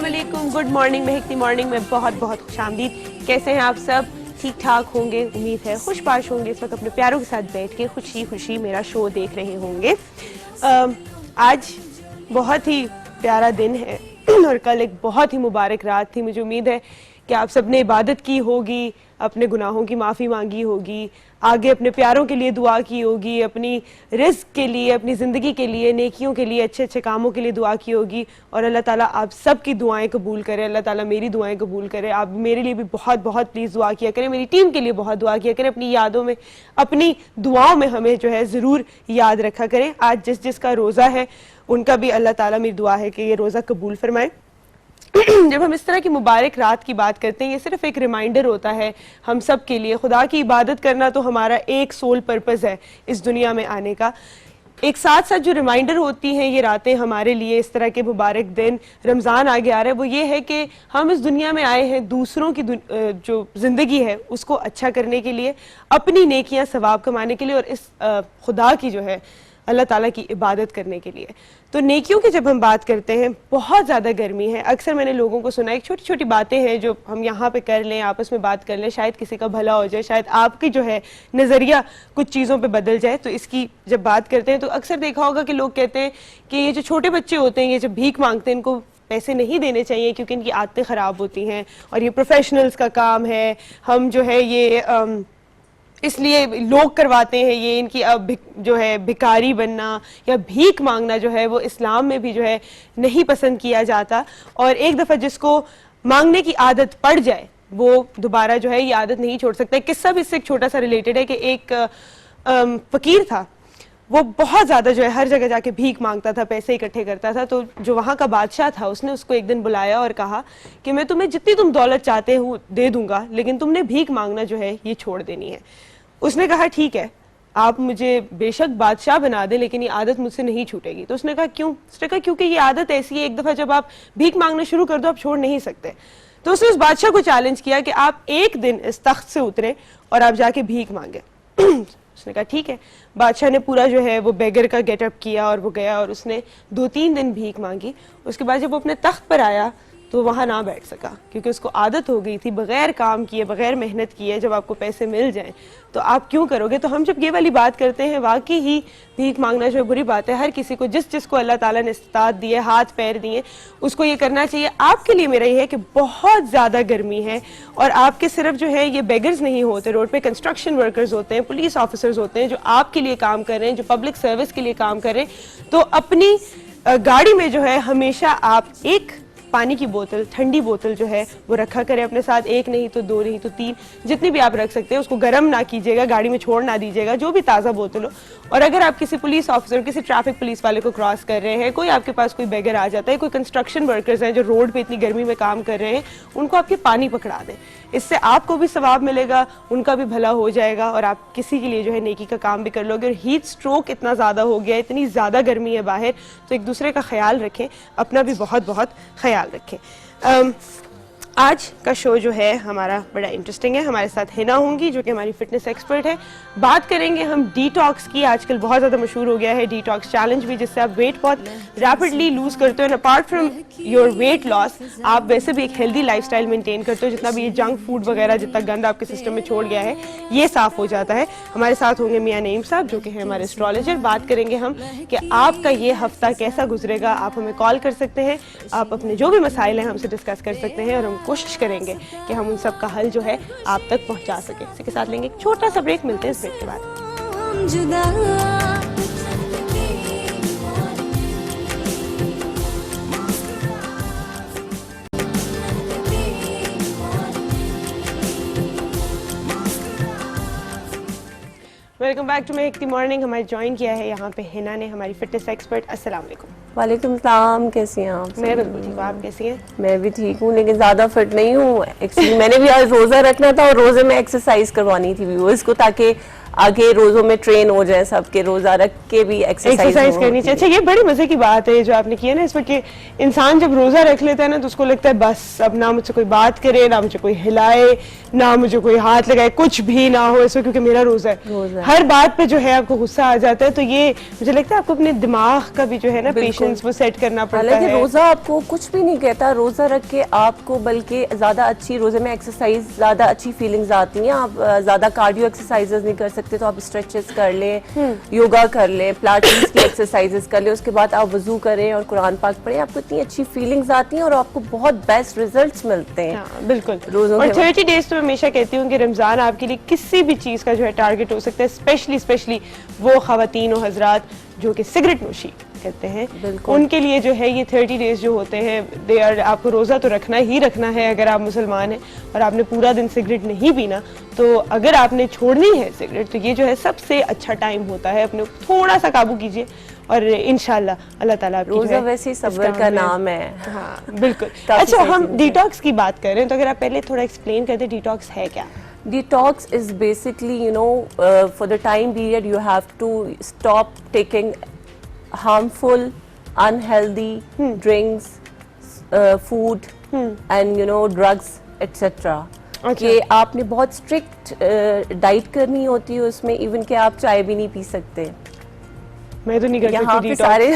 अस्सलाम वालेकुम, good morning. महकती morning में बहुत बहुत खुशामदीद। कैसे हैं आप सब? ठीक ठाक होंगे, उम्मीद है खुशबाश होंगे। इस वक्त अपने प्यारों के साथ बैठ के खुशी खुशी मेरा शो देख रहे होंगे। आज बहुत ही प्यारा दिन है और कल एक बहुत ही मुबारक रात थी। मुझे उम्मीद है कि आप सब ने इबादत की होगी, अपने गुनाहों की माफ़ी मांगी होगी, आगे अपने प्यारों के लिए दुआ की होगी, अपनी रिज़्क के लिए, अपनी ज़िंदगी के लिए, नेकियों के लिए, अच्छे अच्छे कामों के लिए दुआ की होगी। और अल्लाह ताला आप सब की दुआएं कबूल करे, अल्लाह ताला मेरी दुआएं कबूल करे। आप मेरे लिए भी बहुत बहुत प्लीज़ दुआ किया करें, मेरी टीम के लिए बहुत दुआ किया करें, अपनी यादों में, अपनी दुआओं में हमें जो है ज़रूर याद रखा करें। आज जिस जिसका रोज़ा है उनका भी अल्लाह ताला मेरी दुआ है कि ये रोज़ा कबूल फरमाए। जब हम इस तरह की मुबारक रात की बात करते हैं, ये सिर्फ एक रिमाइंडर होता है हम सब के लिए। खुदा की इबादत करना तो हमारा एक सोल पर्पस है इस दुनिया में आने का। एक साथ साथ जो रिमाइंडर होती हैं ये रातें हमारे लिए, इस तरह के मुबारक दिन, रमज़ान आगे आ रहा है, वो ये है कि हम इस दुनिया में आए हैं दूसरों की जो ज़िंदगी है उसको अच्छा करने के लिए, अपनी नेकियां सवाब कमाने के लिए और इस खुदा की जो है अल्लाह ताला की इबादत करने के लिए। तो नेकियों की जब हम बात करते हैं, बहुत ज़्यादा गर्मी है। अक्सर मैंने लोगों को सुना है छोटी छोटी बातें हैं जो हम यहाँ पे कर लें, आपस में बात कर लें, शायद किसी का भला हो जाए, शायद आपकी जो है नज़रिया कुछ चीज़ों पे बदल जाए। तो इसकी जब बात करते हैं तो अक्सर देखा होगा कि लोग कहते हैं कि ये जो छोटे बच्चे होते हैं, ये जब भीख मांगते हैं, इनको पैसे नहीं देने चाहिए क्योंकि इनकी आदतें ख़राब होती हैं और ये प्रोफेशनल्स का काम है। हम जो है ये इसलिए लोग करवाते हैं ये, इनकी अब जो है भिखारी बनना या भीख मांगना जो है वो इस्लाम में भी जो है नहीं पसंद किया जाता। और एक दफ़ा जिसको मांगने की आदत पड़ जाए वो दोबारा जो है ये आदत नहीं छोड़ सकता। किस्सा भी इससे एक छोटा सा रिलेटेड है कि एक फ़कीर था, वो बहुत ज़्यादा जो है हर जगह जाके भीख मांगता था, पैसे इकट्ठे करता था। तो जो वहाँ का बादशाह था उसने उसको एक दिन बुलाया और कहा कि मैं तुम्हें जितनी तुम दौलत चाहते हो दे दूंगा, लेकिन तुमने भीख मांगना जो है ये छोड़ देनी है। उसने कहा ठीक है, आप मुझे बेशक बादशाह बना दें लेकिन ये आदत मुझसे नहीं छूटेगी। तो उसने कहा क्यों? उसने कहा क्योंकि ये आदत ऐसी है, एक दफ़ा जब आप भीख मांगना शुरू कर दो आप छोड़ नहीं सकते। तो उसने उस बादशाह को चैलेंज किया कि आप एक दिन इस तख्त से उतरे और आप जाके भीख मांगे। उसने कहा ठीक है। बादशाह ने पूरा जो है वो बेगर का गेटअप किया और वो गया और उसने 2-3 दिन भीख मांगी। उसके बाद जब वो अपने तख्त पर आया तो वहाँ ना बैठ सका क्योंकि उसको आदत हो गई थी बग़ैर काम किए, बग़ैर मेहनत किए जब आपको पैसे मिल जाएं तो आप क्यों करोगे। तो हम जब ये वाली बात करते हैं, वाकई ही भीख मांगना जो है बुरी बात है। हर किसी को जिसको अल्लाह ताला ने इस्तात दिए, हाथ पैर दिए, उसको ये करना चाहिए। आपके लिए मेरा ये है कि बहुत ज़्यादा गर्मी है और आपके सिर्फ जो है ये बेगर्स नहीं होते, रोड पे कंस्ट्रक्शन वर्कर्स होते हैं, पुलिस ऑफिसर्स होते हैं जो आपके लिए काम कर रहे हैं, जो पब्लिक सर्विस के लिए काम कर रहे हैं। तो अपनी गाड़ी में जो है हमेशा आप एक पानी की बोतल, ठंडी बोतल जो है वो रखा करें अपने साथ। एक नहीं तो 2 नहीं तो 3, जितनी भी आप रख सकते हैं। उसको गर्म ना कीजिएगा, गाड़ी में छोड़ ना दीजिएगा, जो भी ताज़ा बोतल हो। और अगर आप किसी पुलिस ऑफिसर, किसी ट्रैफिक पुलिस वाले को क्रॉस कर रहे हैं, कोई आपके पास कोई बेगर आ जाता है, कोई कंस्ट्रक्शन वर्कर्स हैं जो रोड पे इतनी गर्मी में काम कर रहे हैं, उनको आपके पानी पकड़ा दें। इससे आपको भी सवाब मिलेगा, उनका भी भला हो जाएगा और आप किसी के लिए जो है नेकी का काम भी कर लोगे। और हीट स्ट्रोक इतना ज़्यादा हो गया, इतनी ज़्यादा गर्मी है बाहर, तो एक दूसरे का ख्याल रखें, अपना भी बहुत बहुत ख्याल रखें। आज का शो जो है हमारा बड़ा इंटरेस्टिंग है। हमारे साथ हिना होंगी जो कि हमारी फिटनेस एक्सपर्ट है। बात करेंगे हम डिटॉक्स की। आजकल बहुत ज़्यादा मशहूर हो गया है डिटॉक्स चैलेंज भी, जिससे आप वेट बहुत रैपिडली लूज करते हो। And apart from your weight loss आप वैसे भी एक हेल्दी लाइफस्टाइल मेंटेन करते हो। जितना भी ये जंक फूड वगैरह, जितना गंद आपके सिस्टम में छोड़ गया है, ये साफ हो जाता है। हमारे साथ होंगे मियां नईम साहब जो कि है हमारे एस्ट्रोलॉजर। बात करेंगे हम कि आपका ये हफ्ता कैसा गुजरेगा। आप हमें कॉल कर सकते हैं, आप अपने जो भी मसाइल हैं हमसे डिस्कस कर सकते हैं और हम कोशिश करेंगे कि हम उन सब का हल जो है आप तक पहुंचा सकें। इसी के साथ लेंगे एक छोटा सा ब्रेक, मिलते हैं इस ब्रेक के बाद। Welcome back to Mehakti morning. हमारे ज्वाइन किया है यहाँ पे हिना ने, हमारी फिटनेस एक्सपर्ट। अस्सलाम वालेकुम। वालेकुम सलाम, कैसी हैं आप? मैं बिल्कुल ठीक हूँ, आप कैसी हैं? मैं भी ठीक हूँ लेकिन ज़्यादा फिट नहीं हूँ एक्चुअली। मैंने भी आज रोज़ा रखना था और रोज़े में एक्सरसाइज करवानी थी व्यूअर्स को, ताकि आगे रोजों में ट्रेन हो जाए, सबके रोजा रख के भी एक्सरसाइज करनी चाहिए। अच्छा, ये बड़ी मजे की बात है जो आपने किया ना इस वक्त कि इंसान जब रोजा रख लेता है ना तो उसको लगता है बस अब ना मुझसे कोई बात करे, ना मुझे कोई हिलाए, ना मुझे कोई हाथ लगाए, कुछ भी ना हो इसमें, क्योंकि मेरा रोजा है। हर बात पे जो है आपको गुस्सा आ जाता है। तो ये मुझे लगता है आपको अपने दिमाग का भी जो है ना पेशेंस वो सेट करना पड़ता है। रोजा आपको कुछ भी नहीं कहता, रोजा रख के आपको बल्कि ज्यादा अच्छी रोजे में एक्सरसाइज, ज्यादा अच्छी फीलिंग्स आती हैं। आप ज्यादा कार्डियो एक्सरसाइजेस नहीं कर सकते तो आप स्ट्रेचेस कर लें, योगा कर लें, पिलाटेस की एक्सरसाइजेस कर लें, उसके बाद आप वजू करें और कुरान पाक पढ़ें, आपको इतनी अच्छी फीलिंग्स आती हैं और आपको बहुत बेस्ट रिजल्ट्स मिलते हैं। हाँ, बिल्कुल। और 30 डेज तो मैं हमेशा कहती हूँ कि रमजान आपके लिए किसी भी चीज का जो है टारगेट हो सकता है, स्पेशली वो खवातीन और हजरात जो कि सिगरेट नोशी करते हैं, उनके लिए जो है ये 30 डेज जो होते हैं दे आर, आपको रोज़ा तो रखना ही रखना है अगर आप मुसलमान हैं और आपने पूरा दिन सिगरेट नहीं पीना। तो अगर आपने छोड़नी है सिगरेट तो ये जो है सबसे अच्छा टाइम होता है, अपने थोड़ा सा काबू कीजिए और इंशाल्लाह अल्लाह ताला रोज़ा वैसे ही सब्र का नाम है। हाँ बिल्कुल। अच्छा, हम डिटॉक्स की बात कर रहे हैं तो अगर आप पहले थोड़ा एक्सप्लेन कर दें डिटॉक्स है क्या? Detox is basically, for the time period you have to stop taking harmful, unhealthy drinks, food, and drugs, etc. कि आपने बहुत स्ट्रिक्ट डाइट करनी होती है उसमें, इवन कि आप चाय भी नहीं पी सकते। मैं तो नहीं कर सकती डिटॉक्स। सारे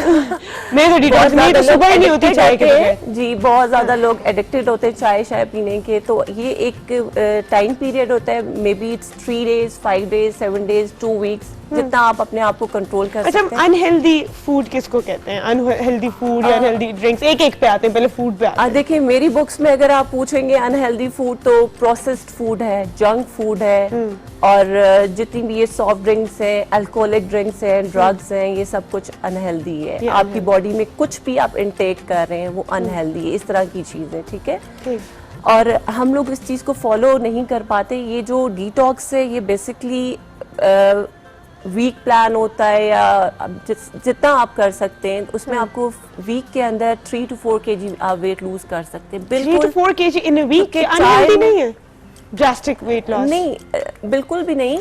मैं तो डिटॉक्स नहीं, तो सुबह ही नहीं होती चाय के बगैर। जी, बहुत ज्यादा लोग एडिक्टेड होते हैं चाय पीने के। तो ये एक टाइम पीरियड होता है, may be it's 3 days, 5 days, 7 days, 2 weeks, जितना आप अपने आप को कंट्रोल कर सकते हैं। अच्छा, अनहेल्दी फूड किसको कहते हैं? अनहेल्दी फूड या अनहेल्दी ड्रिंक्स, एक पे आते हैं, पहले फूड पे आते हैं। देखिए, मेरी बुक्स में अगर आप पूछेंगे अनहेल्दी फूड तो प्रोसेस्ड फूड है, जंक फूड है, और जितनी भी ये सॉफ्ट ड्रिंक्स हैं, अल्कोहलिक ड्रिंक्स हैं, ड्रग्स हैं, ये सब कुछ अनहेल्दी है। आपकी बॉडी में कुछ भी आप इनटेक कर रहे हैं वो अनहेल्दी है, इस तरह की चीजें, ठीक है। और हम लोग इस चीज को फॉलो नहीं कर पाते। ये जो डिटॉक्स है ये बेसिकली वीक प्लान होता है, या जितना आप कर सकते हैं उसमें आपको वीक के अंदर 3 to 4 kg आप वेट लूज कर सकते हैं। 3 to 4 kg in a week? Unhealthy नहीं है ड्रास्टिक वेट लॉस? नहीं, बिल्कुल भी नहीं।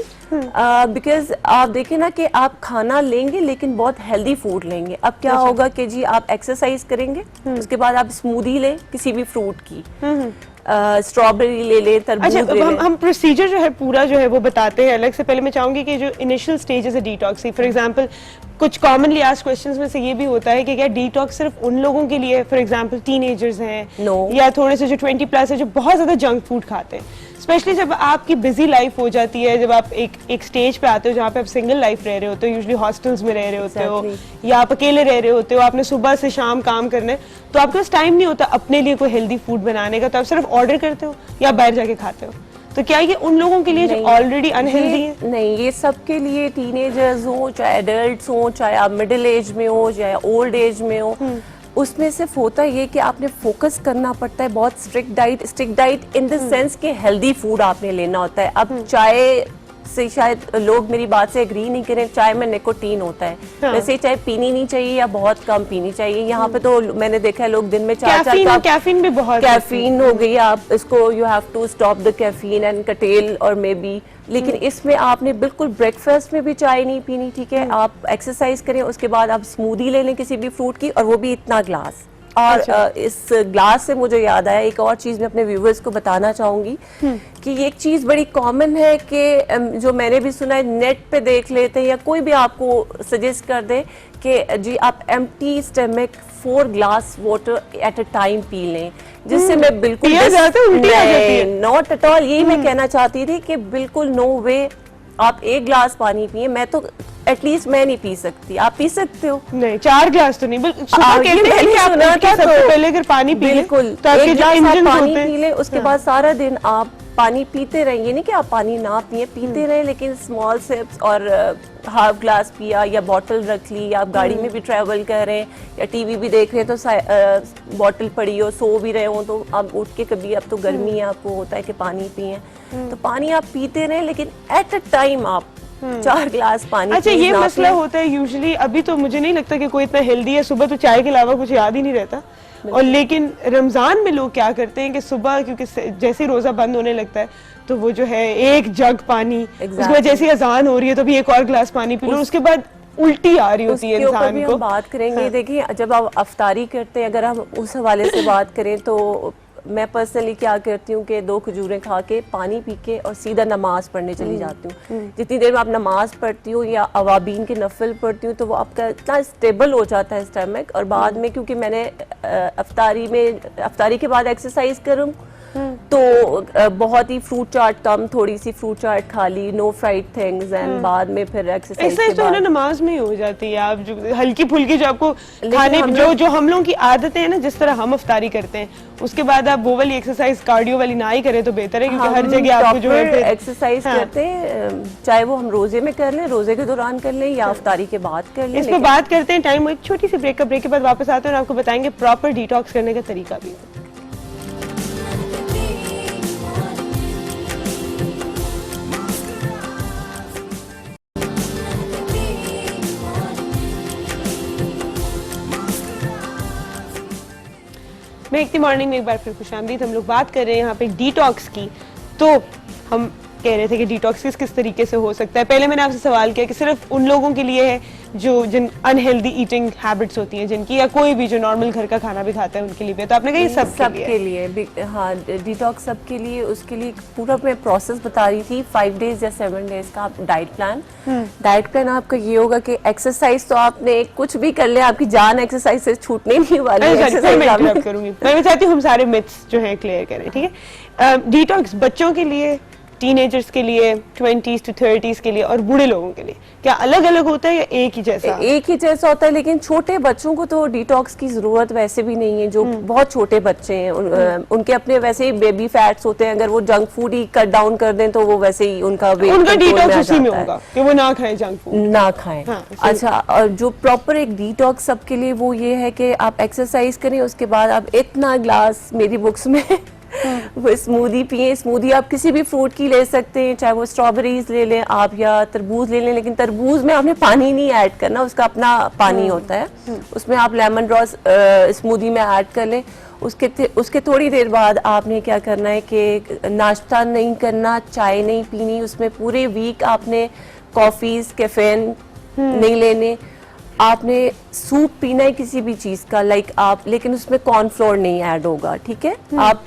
बिकॉज आप देखें ना कि आप खाना लेंगे लेकिन बहुत हेल्दी फूड लेंगे। अब क्या होगा कि जी आप एक्सरसाइज करेंगे, उसके बाद आप स्मूदी लें किसी भी फ्रूट की, स्ट्रॉबेरी ले लें, तरबूज ले लें। हम प्रोसीजर जो है पूरा जो है वो बताते हैं अलग से। पहले मैं चाहूंगी कि जो इनिशियल स्टेजेस है डिटॉक्स की, फॉर एग्जांपल कुछ कॉमनली आस्क्ड क्वेश्चंस में से ये भी होता है कि क्या डिटॉक्स सिर्फ उन लोगों के लिए, फॉर एग्जांपल टीनेजर्स हैं या थोड़े से जो 20+ है जो बहुत ज्यादा जंक फूड खाते हैं, स्पेशली जब आपकी बिजी लाइफ हो जाती है, जब आप एक स्टेज पे आते हो जहाँ पे आप सिंगल लाइफ रह रहे होते हो, यूजुअली हॉस्टल्स में रह रहे होते हो या आप अकेले रह रहे होते हो, आपने सुबह से शाम काम करना है, तो आपके पास टाइम नहीं होता अपने लिए कोई हेल्दी फूड बनाने का, तो आप सिर्फ ऑर्डर करते हो या बाहर जाके खाते हो। तो क्या ये उन लोगों के लिए जो ऑलरेडी अनहेल्दी है? नहीं, ये सबके लिए, टीनेजर्स हो चाहे एडल्ट्स हो, चाहे आप मिडिल एज में हो चाहे ओल्ड एज में हो, उसमें सिर्फ होता ये कि आपने फोकस करना पड़ता है बहुत strict diet in the sense कि हेल्दी फूड आपने लेना होता है। अब चाय से शायद लोग मेरी बात से एग्री नहीं करें, चाय में निकोटीन होता है, वैसे चाय पीनी नहीं चाहिए या बहुत कम पीनी चाहिए। यहाँ पे तो मैंने देखा है लोग दिन में 4-4 कप कैफीन भी बहुत, कैफीन हो गई, आप इसको you have to stop the caffeine and कटेल और मे बी। लेकिन इसमें आपने बिल्कुल ब्रेकफास्ट में भी चाय नहीं पीनी, ठीक है। आप एक्सरसाइज करें, उसके बाद आप स्मूदी ले लें किसी भी फ्रूट की, और वो भी इतना ग्लास। और इस ग्लास से मुझे याद आया एक और चीज मैं अपने व्यूवर्स को बताना चाहूंगी कि ये एक चीज बड़ी कॉमन है कि जो मैंने भी सुना है, नेट पे देख लेते हैं या कोई भी आपको सजेस्ट कर दे कि जी आप empty stomach 4 glass water at a time P लें, जिससे मैं बिल्कुल नॉट एट ऑल, यही मैं कहना चाहती थी कि बिल्कुल नो वे आप 1 ग्लास पानी पिए। मैं तो एटलीस्ट मैं नहीं पी सकती, आप पी सकते हो? नहीं, 4 ग्लास तो नहीं, पहले अगर पानी पी बिल्कुल तो आपके जो इंजन पानी पी ले, उसके बाद सारा दिन आप पानी पीते रहें। ये नहीं कि आप पानी ना पिए, पीते रहें, लेकिन स्मॉल सिप्स और हाफ ग्लास पिया या बॉटल रख ली, या आप गाड़ी में भी ट्रैवल कर रहे हैं या टीवी भी देख रहे हैं तो बॉटल पड़ी हो, सो भी रहे हो तो आप उठ के कभी, अब तो गर्मी है आपको होता है कि पानी पिए, तो पानी आप पीते रहें, लेकिन एट अ टाइम आप 4 गिलास पानी। अच्छा, please ये ना मसला पिएं। होता है यूजुअली। अभी तो मुझे नहीं लगता कि कोई इतना हेल्दी है, सुबह तो चाय के अलावा कुछ याद ही नहीं रहता। और लेकिन रमजान में लोग क्या करते हैं कि सुबह, क्योंकि जैसे ही रोजा बंद होने लगता है तो वो जो है एक जग पानी, उसके बाद जैसे ही अजान हो रही है तो भी एक और गिलास पानी पी लो, उसके बाद उल्टी आ रही होती है उसके ऊपर इंसान भी को। हम बात करेंगे। हाँ। देखिए, जब आप अफ्तारी करते हैं, अगर हम उस हवाले से बात करें तो मैं पर्सनली क्या करती हूँ कि 2 खजूरें खा के पानी पी के और सीधा नमाज पढ़ने चली जाती हूँ। जितनी देर में आप नमाज पढ़ती हो या अवाबीन के नफल पढ़ती हूँ तो वो आपका इतना स्टेबल हो जाता है स्टमक। और बाद में क्योंकि मैंने अफ्तारी के बाद एक्सरसाइज करूँ तो बहुत ही फ्रूट चाट कम, थोड़ी सी फ्रूट चाट खा ली, नो फ्राइड थिंग्स, एंड बाद में फिर एक्सरसाइज तो है ना, नमाज में ही हो जाती है। आप जो हल्की फुल्की जो आपको खाने जो हम लोगों की आदतें हैं ना, जिस तरह हम अफ्तारी करते हैं, उसके बाद आप वो वाली एक्सरसाइज कार्डियो वाली ना ही करें तो बेहतर है, क्योंकि हर जगह आपको जो है एक्सरसाइज करते हैं, चाहे वो हम रोजे में कर लें, रोजे के दौरान कर लें या अफ्तारी के बाद कर लें। इस पर बात करते हैं टाइम, एक छोटी सी ब्रेक के बाद वापस आते हैं और आपको बताएंगे प्रॉपर डिटॉक्स करने का तरीका भी। मैं एक मॉर्निंग में एक बार फिर खुशामदीद। हम लोग बात कर रहे हैं यहाँ पे डिटॉक्स की। तो हम कह रहे थे कि डिटॉक्स किस तरीके से हो सकता है। पहले मैंने आपसे सवाल किया कि सिर्फ उन लोगों के लिए है जिन अनहेल्दी ईटिंग हैबिट्स होती हैं जिनकी, या कोई भी जो नॉर्मल घर का खाना भी खाता है उनके लिए भी। तो आपने कहा ये सब के लिए हाँ, डिटॉक्स सब के लिए। उसके लिए पूरा मैं प्रोसेस बता रही थी, 5 डेज या 7 डेज का आप डाइट प्लान आपका ये होगा कि एक्सरसाइज तो आपने कुछ भी कर ले, आपकी जान एक्सरसाइज से छूटने नहीं वाली है। मैं चाहती हूँ हम सारे मिथ्स जो है क्लियर करें, ठीक है। डिटॉक्स बच्चों के लिए, टीनेजर्स के लिए, 20s to 30s के लिए और बूढ़े लोगों के लिए क्या अलग अलग होता है या एक ही जैसा? एक ही जैसा होता है, लेकिन छोटे बच्चों को तो डिटॉक्स की जरूरत वैसे भी नहीं है। जो बहुत छोटे बच्चे हैं उनके अपने वैसे ही बेबी फैट्स होते हैं, अगर वो जंक फूड ही कट डाउन कर दें तो वो वैसे ही उनका डिटॉक्स उसी में होगा कि वो ना खाएं, जंक फूड ना खाएं। हाँ, अच्छा, और जो प्रॉपर एक डिटॉक्स सबके लिए वो ये है कि आप एक्सरसाइज करें, उसके बाद आप इतना ग्लास, मेरी बुक्स में वो स्मूदी पिए। स्मूदी आप किसी भी फ्रूट की ले सकते हैं, चाहे वो स्ट्रॉबेरीज ले लें आप या तरबूज ले लें, लेकिन तरबूज में आपने पानी नहीं ऐड करना, उसका अपना पानी होता है। उसमें आप लेमन रॉस स्मूदी में ऐड कर लें। उसके थोड़ी देर बाद आपने क्या करना है कि नाश्ता नहीं करना, चाय नहीं पीनी, उसमें पूरे वीक आपने कॉफ़ीज, कैफीन नहीं लेने। आपने सूप पीना है किसी भी चीज का, लेकिन उसमें कॉर्नफ्लोर नहीं ऐड होगा, ठीक है। आप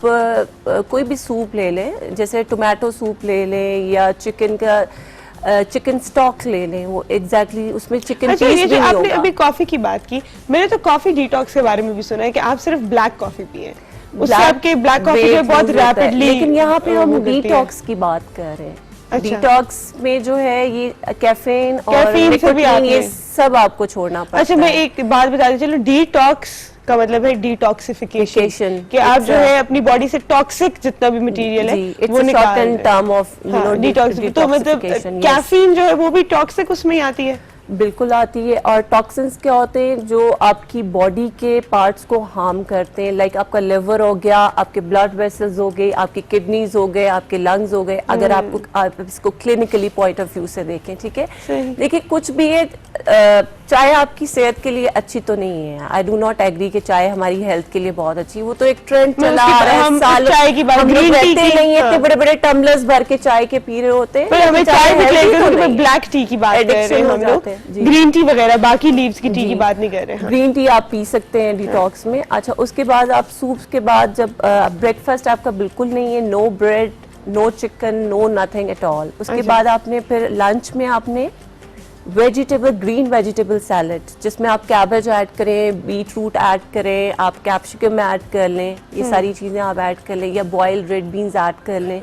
कोई भी सूप ले लें, जैसे टोमेटो सूप ले लें या चिकन स्टॉक ले लें, वो एग्जैक्टली उसमें चिकन पीस भी नहीं आपने होगा। अभी कॉफी की बात की, मैंने तो कॉफी डिटॉक्स के बारे में भी सुना है कि आप सिर्फ ब्लैक कॉफी पिए, उससे आपके ब्लैक कॉफी जो बहुत रैपिडली। लेकिन यहाँ पे हम डिटॉक्स की बात कर रहे हैं। डिटॉक्स में जो है ये कैफीन और निकोटीन, ये सब आपको छोड़ना पड़ता है। अच्छा, मैं एक बात बता दी, चलो डिटॉक्स का मतलब है डिटॉक्सिफिकेशन, कि आप जो है अपनी बॉडी से टॉक्सिक जितना भी मटेरियल है वो निकाल रहे हैं। Term of detox. तो मतलब कैफीन जो है वो भी टॉक्सिक उसमें ही आती है? बिल्कुल आती है। और टॉक्सिन्स क्या होते हैं जो आपकी बॉडी के पार्ट्स को हार्म करते हैं, लाइक आपका लिवर हो गया, आपके ब्लड वेसल्स हो गए, आपकी किडनीज हो गए, आपके लंग्स हो गए, अगर आप इसको क्लिनिकली पॉइंट ऑफ व्यू से देखें, ठीक है। देखिए, कुछ भी है, चाय आपकी सेहत के लिए अच्छी तो नहीं है। आई डू नॉट एग्री कि चाय हमारी हेल्थ के लिए बहुत अच्छी, वो तो एक ट्रेंड चला आ रहा है सालों। चाय की बात, ग्रीन टी नहीं है, इतने बड़े बड़े टम्बलर्स भर के चाय के पी रहे होते हैं, हमें चाय ब्लैक टी की बात कर रहे हैं हम लोग, ग्रीन टी वगैरह बाकी लीव्स की टी की बात नहीं कर रहे हैं। ग्रीन टी आप पी सकते हैं डिटॉक्स में। अच्छा, उसके बाद आप सूप्स के बाद जब ब्रेकफास्ट आपका बिल्कुल नहीं है, no bread, no chicken, no nothing at all, उसके बाद आपने फिर लंच में आपने ग्रीन वेजिटेबल सैलेड, जिसमें आप कैबेज ऐड करें, बीट रूट ऐड करें, आप कैप्सिकम ऐड कर लें, ये सारी चीज़ें आप ऐड कर लें, या बॉइल्ड रेड बीन्स ऐड कर लें।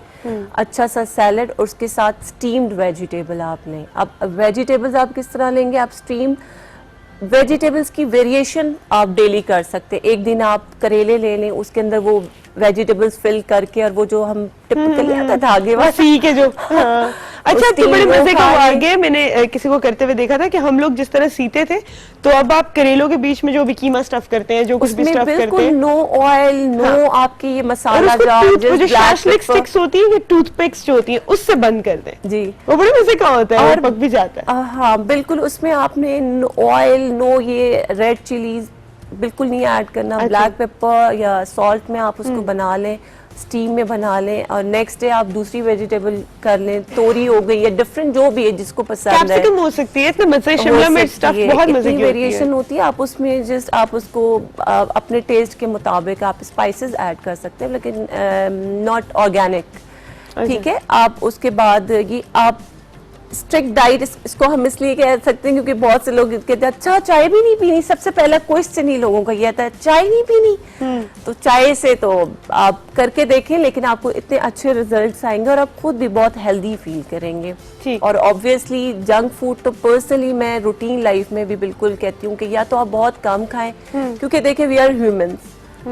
अच्छा सा सैलेड, और उसके साथ स्टीम्ड वेजिटेबल आप लें। अब वेजिटेबल्स आप किस तरह लेंगे? आप स्टीम वेजिटेबल्स की वेरिएशन आप डेली कर सकते हैं। एक दिन आप करेले ले लें, उसके अंदर वो वेजिटेबल्स फिल करके, और वो जो हम टिपिकली आता धागे वाला के जो अच्छा, अब तो steam बड़े वो मजे का खा वो आ लें। गया। मैंने किसी को करते हुए देखा था कि हम लोग जिस तरह सीते थे, तो अब आप करेलों के बीच में जो भी कीमा स्टफ करते हैं, जो कुछ भी उसमें स्टफ करते बिल्कुल हैं, नो ऑयल, नो हाँ। आपके ये और मसाला उसको जार, वो जस्ट जो ब्लैक शैशलिक पेपर। स्टिक्स होती है, ये टूथपिक्स जो होती है, उससे बंद कर दें। जी, वो बड़े मजे का होता है, वो पक भी जाता है। हाँ बिल्कुल, उसमें आपने नो ऑयल, नो ये रेड चिलीज बिल्कुल नहीं ऐड करना। अच्छा। ब्लैक पेपर या सॉल्ट में आप उसको बना लें, स्टीम में बना लें, और नेक्स्ट डे आप दूसरी वेजिटेबल कर लें, तोरी हो गई या डिफरेंट जो भी है जिसको पसंद है। कैप्सिकम हो सकती है, इतने मजे, हो शिमला मिर्च सकती स्टफ है, बहुत मजे इतनी की होती है। वेरिएशन होती है। आप उसमें जस्ट आप उसको अपने टेस्ट के मुताबिक आप स्पाइसेस ऐड कर सकते हैं, लेकिन नॉट ऑर्गेनिक। ठीक है, आप उसके बाद ये आप स्ट्रिक्ट डाइट, इसको हम इसलिए कह सकते हैं क्योंकि बहुत से लोग कहते हैं अच्छा चाय भी नहीं पीनी। सबसे पहला क्वेश्चन ही लोगों का ये आता है, चाय नहीं पीनी। तो चाय से तो आप करके देखें, लेकिन आपको इतने अच्छे रिजल्ट्स आएंगे और आप खुद भी बहुत हेल्दी फील करेंगे। ठीक। और ऑब्वियसली जंक फूड तो पर्सनली मैं रूटीन लाइफ में भी बिल्कुल कहती हूँ कि या तो आप बहुत कम खाएं, क्योंकि देखिए वी आर ह्यूमंस,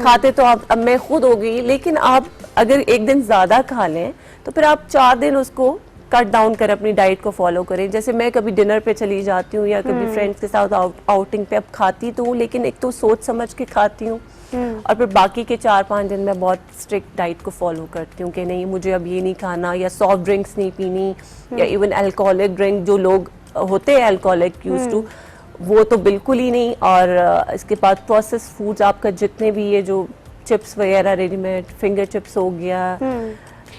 खाते तो आप, अब मैं खुद हो गई, लेकिन आप अगर एक दिन ज्यादा खा लें तो फिर आप 4 दिन उसको कट डाउन करें, अपनी डाइट को फॉलो करें। जैसे मैं कभी डिनर पे चली जाती हूँ या कभी फ्रेंड्स के साथ आउटिंग पे, अब खाती तो हूँ, लेकिन एक तो सोच समझ के खाती हूँ, और फिर बाकी के 4-5 दिन मैं बहुत स्ट्रिक्ट डाइट को फॉलो करती हूँ कि नहीं मुझे अब ये नहीं खाना, या सॉफ्ट ड्रिंक्स नहीं पीनी, या इवन अल्कोहलिक ड्रिंक जो लोग होते हैं अल्कोहलिक यूज टू, वो तो बिल्कुल ही नहीं। और इसके बाद प्रोसेस फूड्स आपका जितने भी ये जो चिप्स वगैरह रेडीमेड, फिंगर चिप्स हो गया,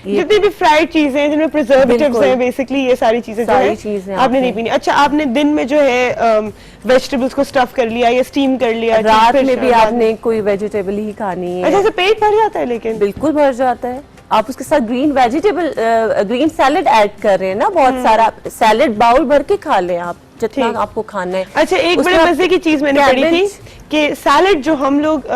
जितनी भी फ्राइड चीजें हैं जिनमें प्रिजर्वेटिव्स बिल्कुल। हैं, बेसिकली ये सारी चीजें जो सारी है चीजें आपने नहीं पीनी। अच्छा, आपने दिन में जो है वेजिटेबल्स को स्टफ कर लिया या स्टीम कर लिया, रात फिर में भी रात आपने कोई वेजिटेबल ही खानी अच्छा, है। ऐसे पेट भर जाता है लेकिन? बिल्कुल भर जाता है। आप उसके साथ green vegetable, green salad add कर रहे हैं ना, बहुत सारा सैलेड बाउल भर के खा लें आप, जितना ठीक। आपको खाना है। अच्छा, एक उसमें बड़े आप मजे की चीज मैंने पढ़ी थी cabbage- कि सैलेड जो हम लोग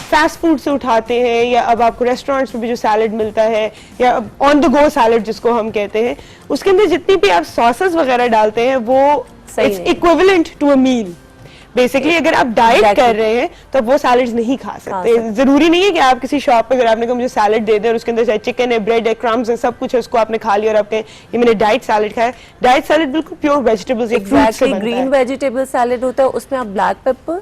फास्ट फूड से उठाते हैं, या अब आपको रेस्टोरेंट्स में भी जो सैलेड मिलता है, या ऑन द गो सैलेड जिसको हम कहते हैं, उसके अंदर जितनी भी आप सॉसेस वगैरह डालते हैं वो सही इट्स नहीं। Equivalent to a meal. Basically अगर आप डाइट Exactly. कर रहे हैं तो आप वो सैलेड्स नहीं खा सकते। जरूरी नहीं है कि आप किसी शॉप पे अगर आपने कहा मुझे सैलेड दे दे और उसके अंदर चाहे चिकन है, ब्रेड है, क्रम्स है, सब कुछ है, उसको आपने खा लिया और आप कहें ये मैंने डाइट सैलेड खाया। डाइट सैलेड बिल्कुल प्योर वेजिटेबल्स, एक फ्रूट से बनता ग्रीन है। वेजिटेबल सैलेड होता है, उसमें आप ब्लैक पेपर,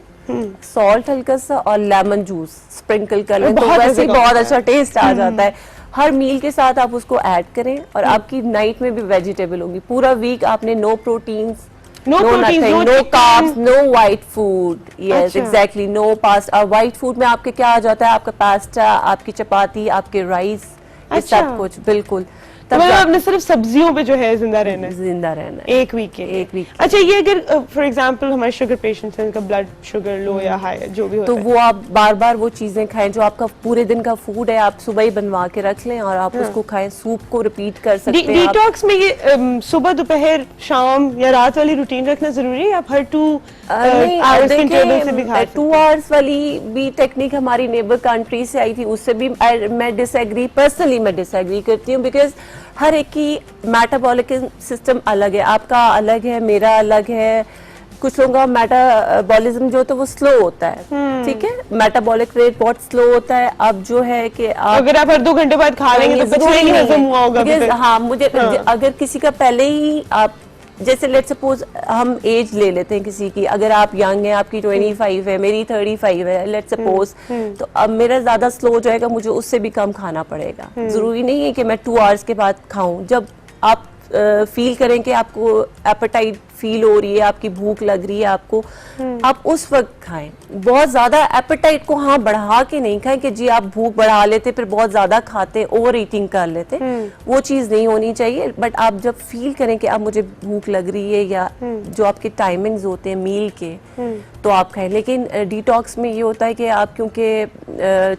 सॉल्ट हल्का सा और लेमन जूस स्प्रिंकल कर लें, तो बहुत वैसे मजे ही का बहुत होता है। अच्छा टेस्ट आ जाता है। हर मील के साथ आप उसको ऐड करें, और आपकी नाइट में भी वेजिटेबल होगी। पूरा वीक आपने no proteins, No proteins, no no chicken. Carbs, no white food. Yes अच्छा। Exactly, no pasta. White food में आपके क्या आ जाता है, आपका पास्ता, आपकी चपाती, आपके राइस, ये अच्छा। सब कुछ बिल्कुल। तो तब मतलब जा- आपने सिर्फ सब्जियों पे जो है जिंदा रहना है जिंदा रहना है। एक वीक के लिए। एक वीक। अच्छा, ये अगर फॉर एग्जांपल हमारे शुगर पेशेंट्स हैं, इनका ब्लड शुगर लो या हाई जो भी होता तो है, वो आप बार बार वो चीजें खाएं जो आपका पूरे दिन का फूड है, आप सुबह ही बनवा के रख लें और आप उसको खाएं। सूप को रिपीट कर सकते हैं आप। डिटॉक्स में ये सुबह दोपहर शाम या रात वाली रूटीन रखना जरूरी है? आप हर 2 आवर्स के इंटरवल से भी खा सकते 2 आवर्स वाली भी टेक्निक हमारी नेबर कंट्री से आई थी, उससे भी मैं डिसएग्री, पर्सनली मैं डिसएग्री करती हूँ, बिकॉज हर एक की मेटाबॉलिक सिस्टम अलग है। आपका अलग है, मेरा अलग है। कुछ लोगों का मेटाबॉलिज्म जो होता है वो स्लो होता है, ठीक है, मेटाबॉलिक रेट बहुत स्लो होता है। अब जो है कि आप अगर आप हर 2 घंटे बाद खा लेंगे तो जरूरी पचने ही नहीं हजम है। हुआ होगा अभी Because, तक। हाँ, मुझे अगर किसी का पहले ही आप, जैसे लेट सपोज हम एज ले लेते हैं किसी की, अगर आप यंग हैं, आपकी 25 है, मेरी 35 है, लेट सपोज, तो अब मेरा ज्यादा स्लो हो जाएगा, मुझे उससे भी कम खाना पड़ेगा। जरूरी नहीं है कि मैं 2 आवर्स के बाद खाऊं। जब आप फील करें कि आपको एपेटाइट फील हो रही है, आपकी भूख लग रही है आपको, आप उस वक्त खाएं। बहुत ज्यादा एपेटाइट को हाँ बढ़ा के नहीं खाएं कि जी आप भूख बढ़ा लेते फिर बहुत ज्यादा खाते, ओवर ईटिंग कर लेते, वो चीज नहीं होनी चाहिए। बट आप जब फील करें कि अब मुझे भूख लग रही है, या जो आपके टाइमिंग्स होते हैं मील के, तो आप खाएं। लेकिन डिटॉक्स में ये होता है कि आप क्योंकि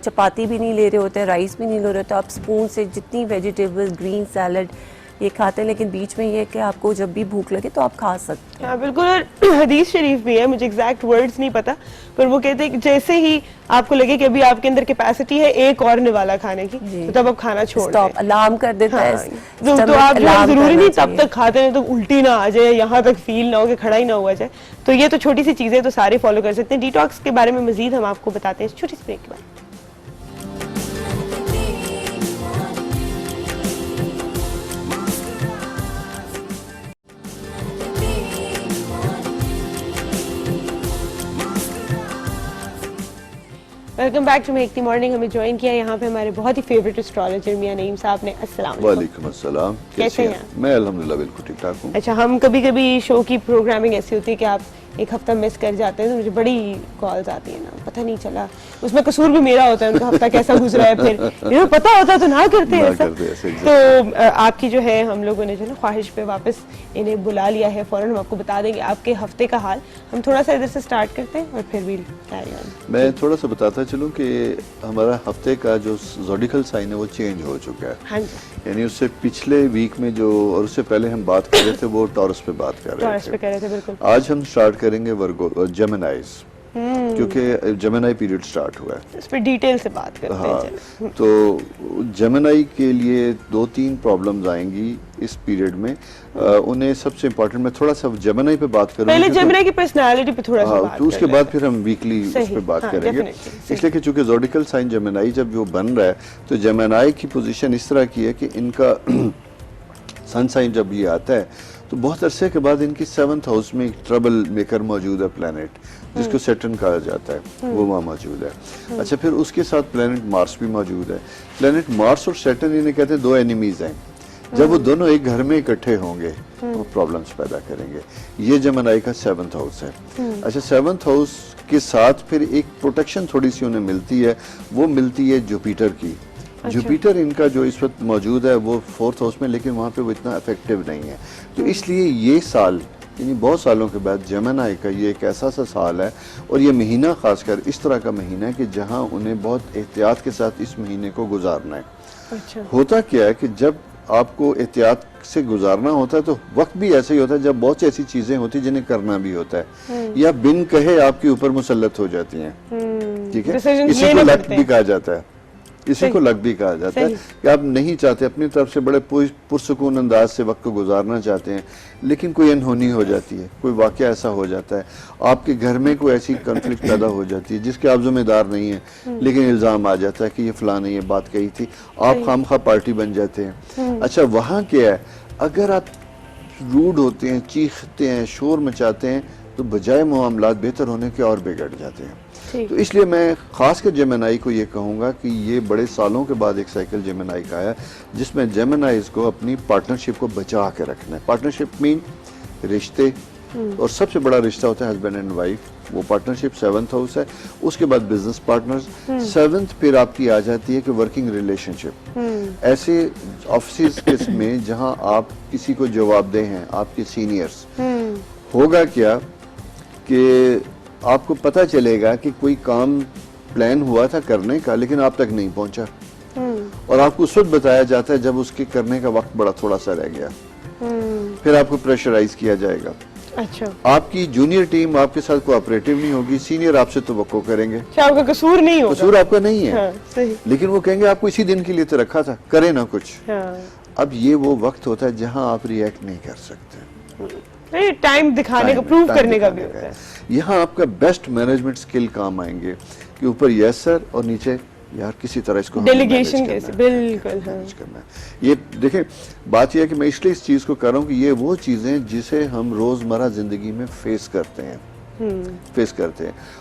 चपाती भी नहीं ले रहे होते, राइस भी नहीं ले रहे होते, आप स्पून से जितनी वेजिटेबल्स, ग्रीन सैलड ये खाते हैं, लेकिन बीच में ये है कि आपको जब भी भूख लगे तो आप खा सकते हैं। हाँ बिल्कुल। और हदीस शरीफ भी है, मुझे एग्जैक्ट वर्ड्स नहीं पता, पर वो कहते हैं कि जैसे ही आपको लगे कि अभी आपके अंदर कैपेसिटी है एक और निवाला खाने की, तो तब आप खाना छोड़ दें। स्टॉप, अलार्म कर देता है। तो आप जो है जरूरी नहीं तब तक खाते हैं तो उल्टी ना आ जाए, यहाँ तक फील ना हो कि खड़ा ही ना हुआ जाए। तो ये तो छोटी सी चीजें तो सारे फॉलो कर सकते हैं। डिटॉक्स के बारे में मजीद हम आपको बताते हैं छोटी सी ब्रेक के बाद। Welcome back to Mehakti morning. हमें ज्वाइन किया यहाँ पे हमारे बहुत ही फेवरेट एस्ट्रोलॉजर मियां नईम साहब ने। अस्सलाम वालेकुम। वालेकुम अस्सलाम। कैसे हैं? मैं अल्हम्दुलिल्लाह बिल्कुल ठीक ठाक हूँ। अच्छा, हम कभी कभी शो की प्रोग्रामिंग ऐसी होती है कि आप एक हफ्ता मिस कर जाते हैं, तो मुझे बड़ी कॉल्स आती है ना, पता नहीं चला, उसमें कसूर भी मेरा होता है, उनका हफ्ता कैसा गुजरा है। फिर ये पता होता तो ना करते ना ऐसा। करते ऐसे, तो आपकी जो है, हम लोगों ने जो ना ख्वाहिश पे वापस इन्हें बुला लिया है। फौरन हम आपको बता देंगे आपके हफ्ते का हाल। हम थोड़ा सा इधर से स्टार्ट करते हैं और फिर भी कैरी ऑन। मैं थोड़ा सा बताता चलूँ कि हमारा हफ्ते का जो ज़ोडिकल साइन है वो चेंज हो चुका है। हाँ जी, यानी उससे पिछले वीक में जो, और उससे पहले हम बात कर रहे थे वो टॉरस पे बात कर रहे टॉरस पे थे। कह रहे थे, बिल्कुल। आज हम स्टार्ट करेंगे वर्गो जेमिनाइज, क्योंकि जेमिनाई पीरियड स्टार्ट हुआ है। इस पर डिटेल से बात करते हैं। हाँ, चलो। तो जेमिनाई के लिए 2-3 प्रॉब्लम्स आएंगी इस पीरियड में। उन्हें सबसे इम्पोर्टेंट, मैं थोड़ा सा जेमिनाई पे बात करूँगा पहले जेमिनी की पर्सनालिटी पे थोड़ा सा हाँ, बात तो उसके कर बाद लेते फिर हम वीकली उस सही, पर बात हाँ, करेंगे। definitely, सही। इसलिए कि चूंकि ज़ोडिकल साइन जेमिनाई जब वो बन रहा है, तो जेमिनाई की पोजीशन इस तरह की है कि इनका सन साइन जब ये आता है तो बहुत अरसे के बाद इनकी 7th हाउस में एक ट्रबल मेकर मौजूद है, प्लैनेट जिसको सैटर्न कहा जाता है, वो वहाँ मौजूद है। अच्छा, फिर उसके साथ प्लैनेट मार्स भी मौजूद है। प्लैनेट मार्स और सैटर्न इन्हें कहते हैं 2 एनिमीज हैं। जब वो दोनों एक घर में इकट्ठे होंगे वो प्रॉब्लम्स पैदा करेंगे। ये जेमिनी का 7th हाउस है। अच्छा, 7th हाउस के साथ फिर एक प्रोटेक्शन थोड़ी सी उन्हें मिलती है, वो मिलती है जुपिटर की। जुपिटर इनका जो इस वक्त मौजूद है वो 4th हाउस में, लेकिन वहाँ पे वो इतना इफेक्टिव नहीं है। तो इसलिए ये साल, यानी बहुत सालों के बाद जेमिनी का ये एक ऐसा सा साल है, और ये महीना खासकर इस तरह का महीना है कि जहाँ उन्हें बहुत एहतियात के साथ इस महीने को गुजारना है। अच्छा। होता क्या है कि जब आपको एहतियात से गुजारना होता है तो वक्त भी ऐसा ही होता है जब बहुत सी ऐसी चीजें होती हैं जिन्हें करना भी होता है, या बिन कहे आपके ऊपर मुसल्लत हो जाती हैं। ठीक है, Decisions इसी को लेने लक पड़ते भी हैं। कहा जाता है, इसी को लक भी कहा जाता है कि आप नहीं चाहते, अपनी तरफ से बड़े पुरसुकून अंदाज से वक्त को गुजारना चाहते हैं, लेकिन कोई अनहोनी हो जाती है, कोई वाकया ऐसा हो जाता है, आपके घर में कोई ऐसी कॉन्फ्लिक्ट पैदा हो जाती है जिसके आप जिम्मेदार नहीं हैं, लेकिन इल्ज़ाम आ जाता है कि ये फलां ने ये बात कही थी, आप खामखा पार्टी बन जाते हैं। अच्छा, वहाँ क्या है, अगर आप रूड होते हैं, चीखते हैं, शोर मचाते हैं, तो बजाय मामलात बेहतर होने के और बिगड़ जाते हैं। तो इसलिए मैं खासकर जेमिनी को ये कहूँगा कि ये बड़े सालों के बाद एक साइकिल जेमिनी का है जिसमें जेमिनीज को अपनी पार्टनरशिप को बचा के रखना है। पार्टनरशिप मीन रिश्ते, और सबसे बड़ा रिश्ता होता है हस्बैंड एंड वाइफ, वो पार्टनरशिप 7th हाउस है। उसके बाद बिजनेस पार्टनर्स, 7th फिर आपकी आ जाती है कि वर्किंग रिलेशनशिप, ऐसे ऑफिस में जहां आप किसी को जवाबदेह हैं, आपके सीनियर्स। होगा क्या कि आपको पता चलेगा कि कोई काम प्लान हुआ था करने का, लेकिन आप तक नहीं पहुंचा, और आपको उस वक्त बताया जाता है जब उसके करने का वक्त बड़ा थोड़ा सा रह गया। फिर आपको प्रेशराइज किया जाएगा। अच्छा, आपकी जूनियर टीम आपके साथ कोऑपरेटिव नहीं होगी, सीनियर आपसे तवक्को करेंगे। अच्छा, आपका कसूर नहीं होगा। कसूर आपका नहीं है। हाँ, सही। लेकिन वो कहेंगे आपको इसी दिन के लिए तो रखा था, करे ना कुछ। हाँ। अब ये वो वक्त होता है जहां आप रिएक्ट नहीं कर सकते, टाइम दिखाने का, प्रूव करने का भी होता है। यहाँ आपका बेस्ट मैनेजमेंट स्किल काम आएंगे कि ऊपर यस सर और नीचे यार किसी तरह इसको डेलीगेशन कैसे, बिल्कुल। हाँ। मैनेज करना है। ये देखें, बात यह है कि मैं इसलिए इस चीज़ को कर रहा हूँ कि ये वो चीज़ें जिसे हम रोज़मर्रा ज़िंदगी में फेस करते हैं,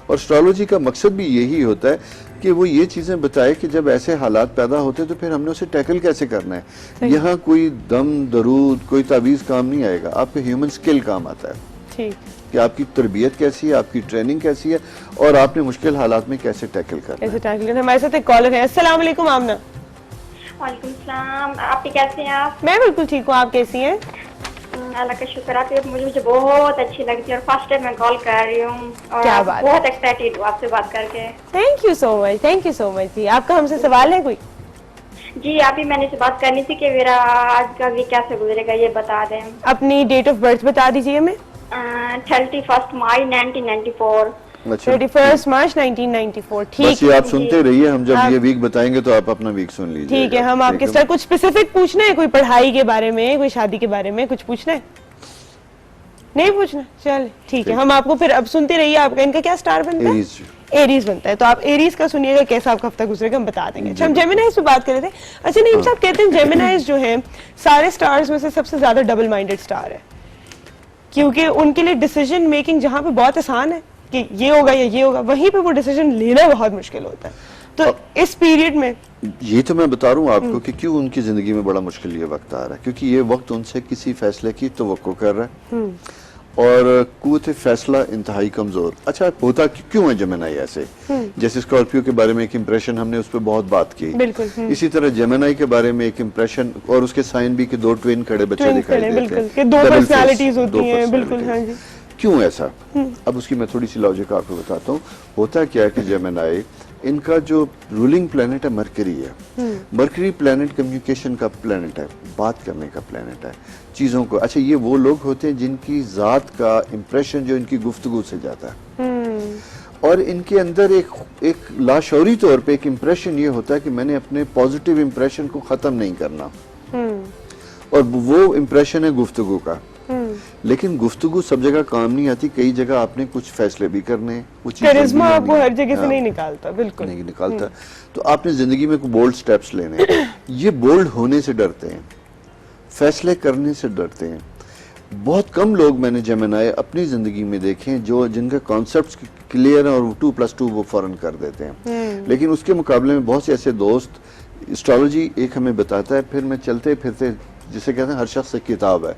और एस्ट्रोलॉजी का मकसद भी यही होता है कि वो ये चीज़ें बताए कि जब ऐसे हालात पैदा होते हैं तो फिर हमने उसे टैकल कैसे करना है। यहाँ कोई दम दरूद, कोई तावीज़ काम नहीं आएगा, आपके ह्यूमन स्किल काम आता है। ठीक, कि आपकी तरबियत कैसी है, आपकी ट्रेनिंग कैसी है, और आपने मुश्किल हालात में कैसे टैकल करना है। कैसे टैकल करना है। हमारे साथ एक कॉलर है। अस्सलाम वालेकुम आमना। वालेकुम सलाम, आप कैसे हैं? आप? मैं बिल्कुल ठीक हूँ, आप कैसी हैं? अल्लाह का शुक्र। आप मुझे बहुत अच्छी लगती है, और फर्स्ट टाइम मैं कॉल कर रही हूँ, और क्या बात बहुत एक्साइटेड हूँ आपसे बात करके। Thank you so much, thank you so much जी। आपका हमसे सवाल है कोई? जी, अभी मैंने से बात करनी थी कि मेरा आज का वीक कैसे गुजरेगा ये बता दें। अपनी डेट ऑफ बर्थ बता दीजिए हमें। 31 मई 1994। अच्छा, 31 मार्च 1994। बस ठीक ये आप सुनते रहिए, हम जब आप- ये वीक बताएंगे तो आप अपना वीक सुन लीजिए। ठीक है, हम आपके साथ कुछ स्पेसिफिक पूछना है, कोई पढ़ाई के बारे में, कोई शादी के बारे में कुछ पूछना है? नहीं पूछना, चल ठीक है। हम आपको फिर अब सुनते रहिए। आपका इनका क्या स्टार बनता है? एरीज बनता है। तो आप एरीज का सुनिएगा कैसा आपका हफ्ता गुजरेगा, हम बता देंगे। अच्छा, हम जेमिनाइज पे बात कर रहे थे। अच्छा, नहीं साहब कहते हैं जेमिनाइज जो है सारे स्टार्स में से सबसे ज्यादा डबल माइंडेड स्टार है, क्योंकि उनके लिए डिसीजन मेकिंग जहाँ पे बहुत आसान है, कि ये होगा या ये होगा, वहीं पे वो डिसीजन लेना बहुत मुश्किल होता है। तो इस पीरियद में ये तो मैं बता रहा हूँ आपको कि क्यों उनकी जिंदगी में बड़ा मुश्किल ये वक्त आ रहा है, क्योंकि ये वक्त उनसे किसी फैसले की तवक्को कर रहा है और कुव्वत फैसला इंतहाई कमजोर। अच्छा, होता क्यों है जेमिनी ऐसे? जैसे स्कॉर्पियो के बारे में एक इम्प्रेशन हमने उस पर बहुत बात की, बिल्कुल, इसी तरह जेमिनी के बारे में एक इम्प्रेशन, और उसके साइन भी कि दो ट्विन खड़े बच्चे दिखाई देते बिल्कुल, हैं, कि दो Double पर्सनालिटीज face, होती दो हैं, बिल्कुल, personalities। हाँ जी। क्यों ऐसा? अब उसकी मैं थोड़ी सी लॉजिक आपको बताता हूँ। होता क्या है कि जेमिनी, इनका जो रूलिंग प्लेनेट है मरकरी है। मरकरी प्लेनेट कम्युनिकेशन का प्लेनेट है, बात करने का प्लेनेट है, चीजों को। अच्छा, ये वो लोग होते हैं जिनकी जात का इम्प्रेशन जो इनकी गुफ्तगू से जाता है, और इनके अंदर एक लाशौरी तौर पे एक इम्प्रेशन ये होता है कि मैंने अपने पॉजिटिव इम्प्रेशन को खत्म नहीं करना, और वो इम्प्रेशन है गुफ्तगू का। लेकिन गुफ्तगू सब जगह काम नहीं आती, कई जगह आपने कुछ फैसले भी करने हैं, वो चीज़ें भी करिश्मा आपको लेनी हर है। जगह से हाँ, नहीं निकालता, बिल्कुल नहीं निकालता। तो आपने जिंदगी में कोई बोल्ड स्टेप्स लेने हैं। ये बोल्ड होने से डरते हैं, फैसले करने से डरते हैं। बहुत कम लोग मैंने जेमिनी अपनी जिंदगी में देखे हैं जो जिनके कॉन्सेप्ट्स क्लियर हैं और 2+2 वो फौरन कर देते हैं। लेकिन उसके मुकाबले में बहुत से ऐसे दोस्त, एस्ट्रोलॉजी एक हमें बताता है, फिर मैं चलते फिरते, जिसे कहते हैं हर शख्स एक किताब है,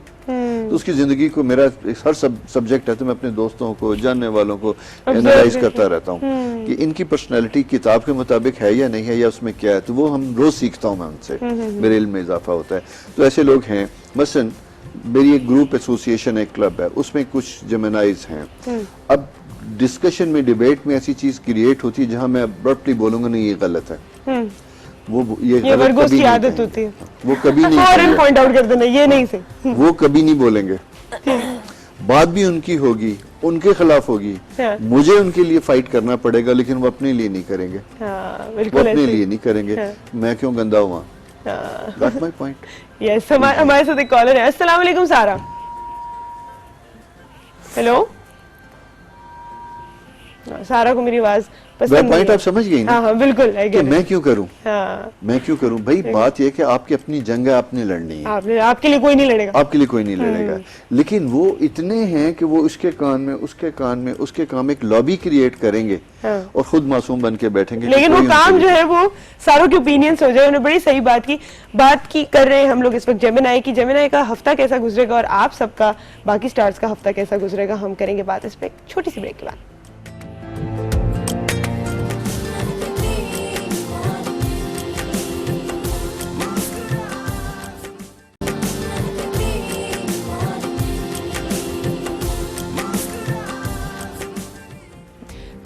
तो उसकी जिंदगी को, मेरा हर सब्जेक्ट है, तो मैं अपने दोस्तों को, जानने वालों को एनालाइज करता रहता हूँ कि इनकी पर्सनैलिटी किताब के मुताबिक है या नहीं है, या उसमें क्या है। तो वो हम रोज सीखता हूँ मैं उनसे, मेरे इल्म में इजाफा होता है। तो ऐसे लोग हैं, मसलन मेरी एक ग्रुप एसोसिएशन, एक क्लब है, उसमें कुछ जेमिनीज हैं। अब डिस्कशन में, डिबेट में ऐसी चीज क्रिएट होती है जहां मैं अब्रप्टली बोलूंगा नहीं ये गलत है, वो ये गलत वर्गों कभी की नहीं आदत कहेंगे। होती है, वो कभी नहीं फौरन कहेंगे। पॉइंट आउट कर देना, ये नहीं से। वो कभी नहीं बोलेंगे, बात भी उनकी होगी, उनके खिलाफ होगी, हाँ। मुझे उनके लिए फाइट करना पड़ेगा, लेकिन वो अपने लिए नहीं करेंगे, हाँ, वो बिल्कुल अपने ऐसे। लिए नहीं करेंगे। हाँ। मैं क्यों गंदा हुआ? हाँ। That's my point. यस, हमारे साथ एक कॉलर है। अस्सलाम वालेकुम सारा। हेलो, सारा को मेरी आवाज पसंद पॉइंट नहीं आप समझ गई है। ना हाँ हाँ, बिल्कुल, I कि get it। मैं क्यों करूं? हाँ, मैं क्यों करूं भाई? बात यह कि आपकी अपनी जंग है, आपने लड़नी है, आपके लिए कोई नहीं लड़ेगा। आपके लिए कोई नहीं लड़ेगा। लेकिन वो इतने हैं कि वो उसके कान में, उसके कान में, उसके काम में एक लॉबी क्रिएट करेंगे, हाँ। और खुद मासूम बन के बैठेंगे। कि लेकिन वो कोई काम उनके जो लिए- है वो सारों के ओपिनियंस हो जाए। उन्होंने बड़ी सही बात की कर रहे हैं हम लोग इस वक्त जेमिनी की। जेमिनी का हफ्ता कैसा गुजरेगा और आप सबका, बाकी स्टार्स का हफ्ता कैसा गुजरेगा, हम करेंगे बात इस पे एक छोटी सी ब्रेक के बाद।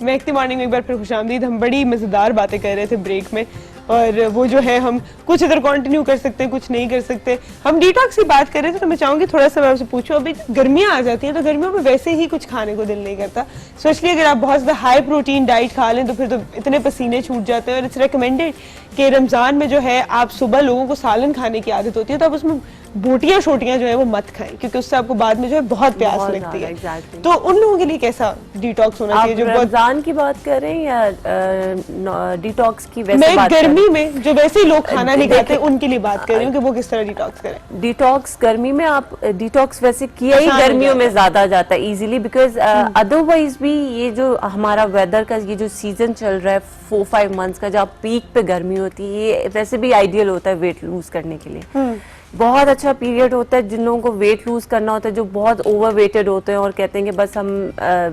महकती मॉर्निंग में एक बार फिर खुशामदीद। हम बड़ी मजेदार बातें कर रहे थे ब्रेक में, और वो जो है हम कुछ इधर कंटिन्यू कर सकते हैं, कुछ नहीं कर सकते। हम डिटॉक्स की बात कर रहे थे, तो मैं चाहूंगी थोड़ा सा मैं आपसे पूछूं, अभी गर्मियां आ जाती हैं तो गर्मियों में वैसे ही कुछ खाने को दिल नहीं करता, स्पेशली अगर आप बहुत ज्यादा हाई प्रोटीन डाइट खा लें तो फिर तो इतने पसीने छूट जाते हैं। और इट्स रिकमेंडेड कि रमजान में जो है आप सुबह लोगों को सालन खाने की आदत होती है, तो आप उसमें बोटियां शोटियां जो है वो मत खाएं, क्योंकि उससे आपको बाद में जो है बहुत प्यास बहुत लगती है। ज्यादा, exactly। तो उन लोगों के लिए कैसा डिटॉक्स होना आप चाहिए जो बहुत, रमजान की बात कर रहे हैं या डिटॉक्स की? वैसे मैं बात कर रहे गर्मी में जो वैसे ही लोग खाना नहीं खाते देखिए- उनके लिए बात कर रही हूँ कि वो किस तरह डिटॉक्स करें। हैं। डिटॉक्स गर्मी में, आप डिटॉक्स वैसे किया ही आसान हो गर्मियों में जाता है। ज्यादा जाता है इजीली, बिकॉज अदरवाइज भी ये जो हमारा वेदर का ये जो सीजन चल रहा है 4-5 मंथ्स का, जब पीक पे गर्मी होती है, ये वैसे भी आइडियल होता है वेट लूज करने के लिए। बहुत अच्छा पीरियड होता है जिन लोगों को वेट लूज करना होता है, जो बहुत ओवर वेटेड होते हैं और कहते हैं कि बस हम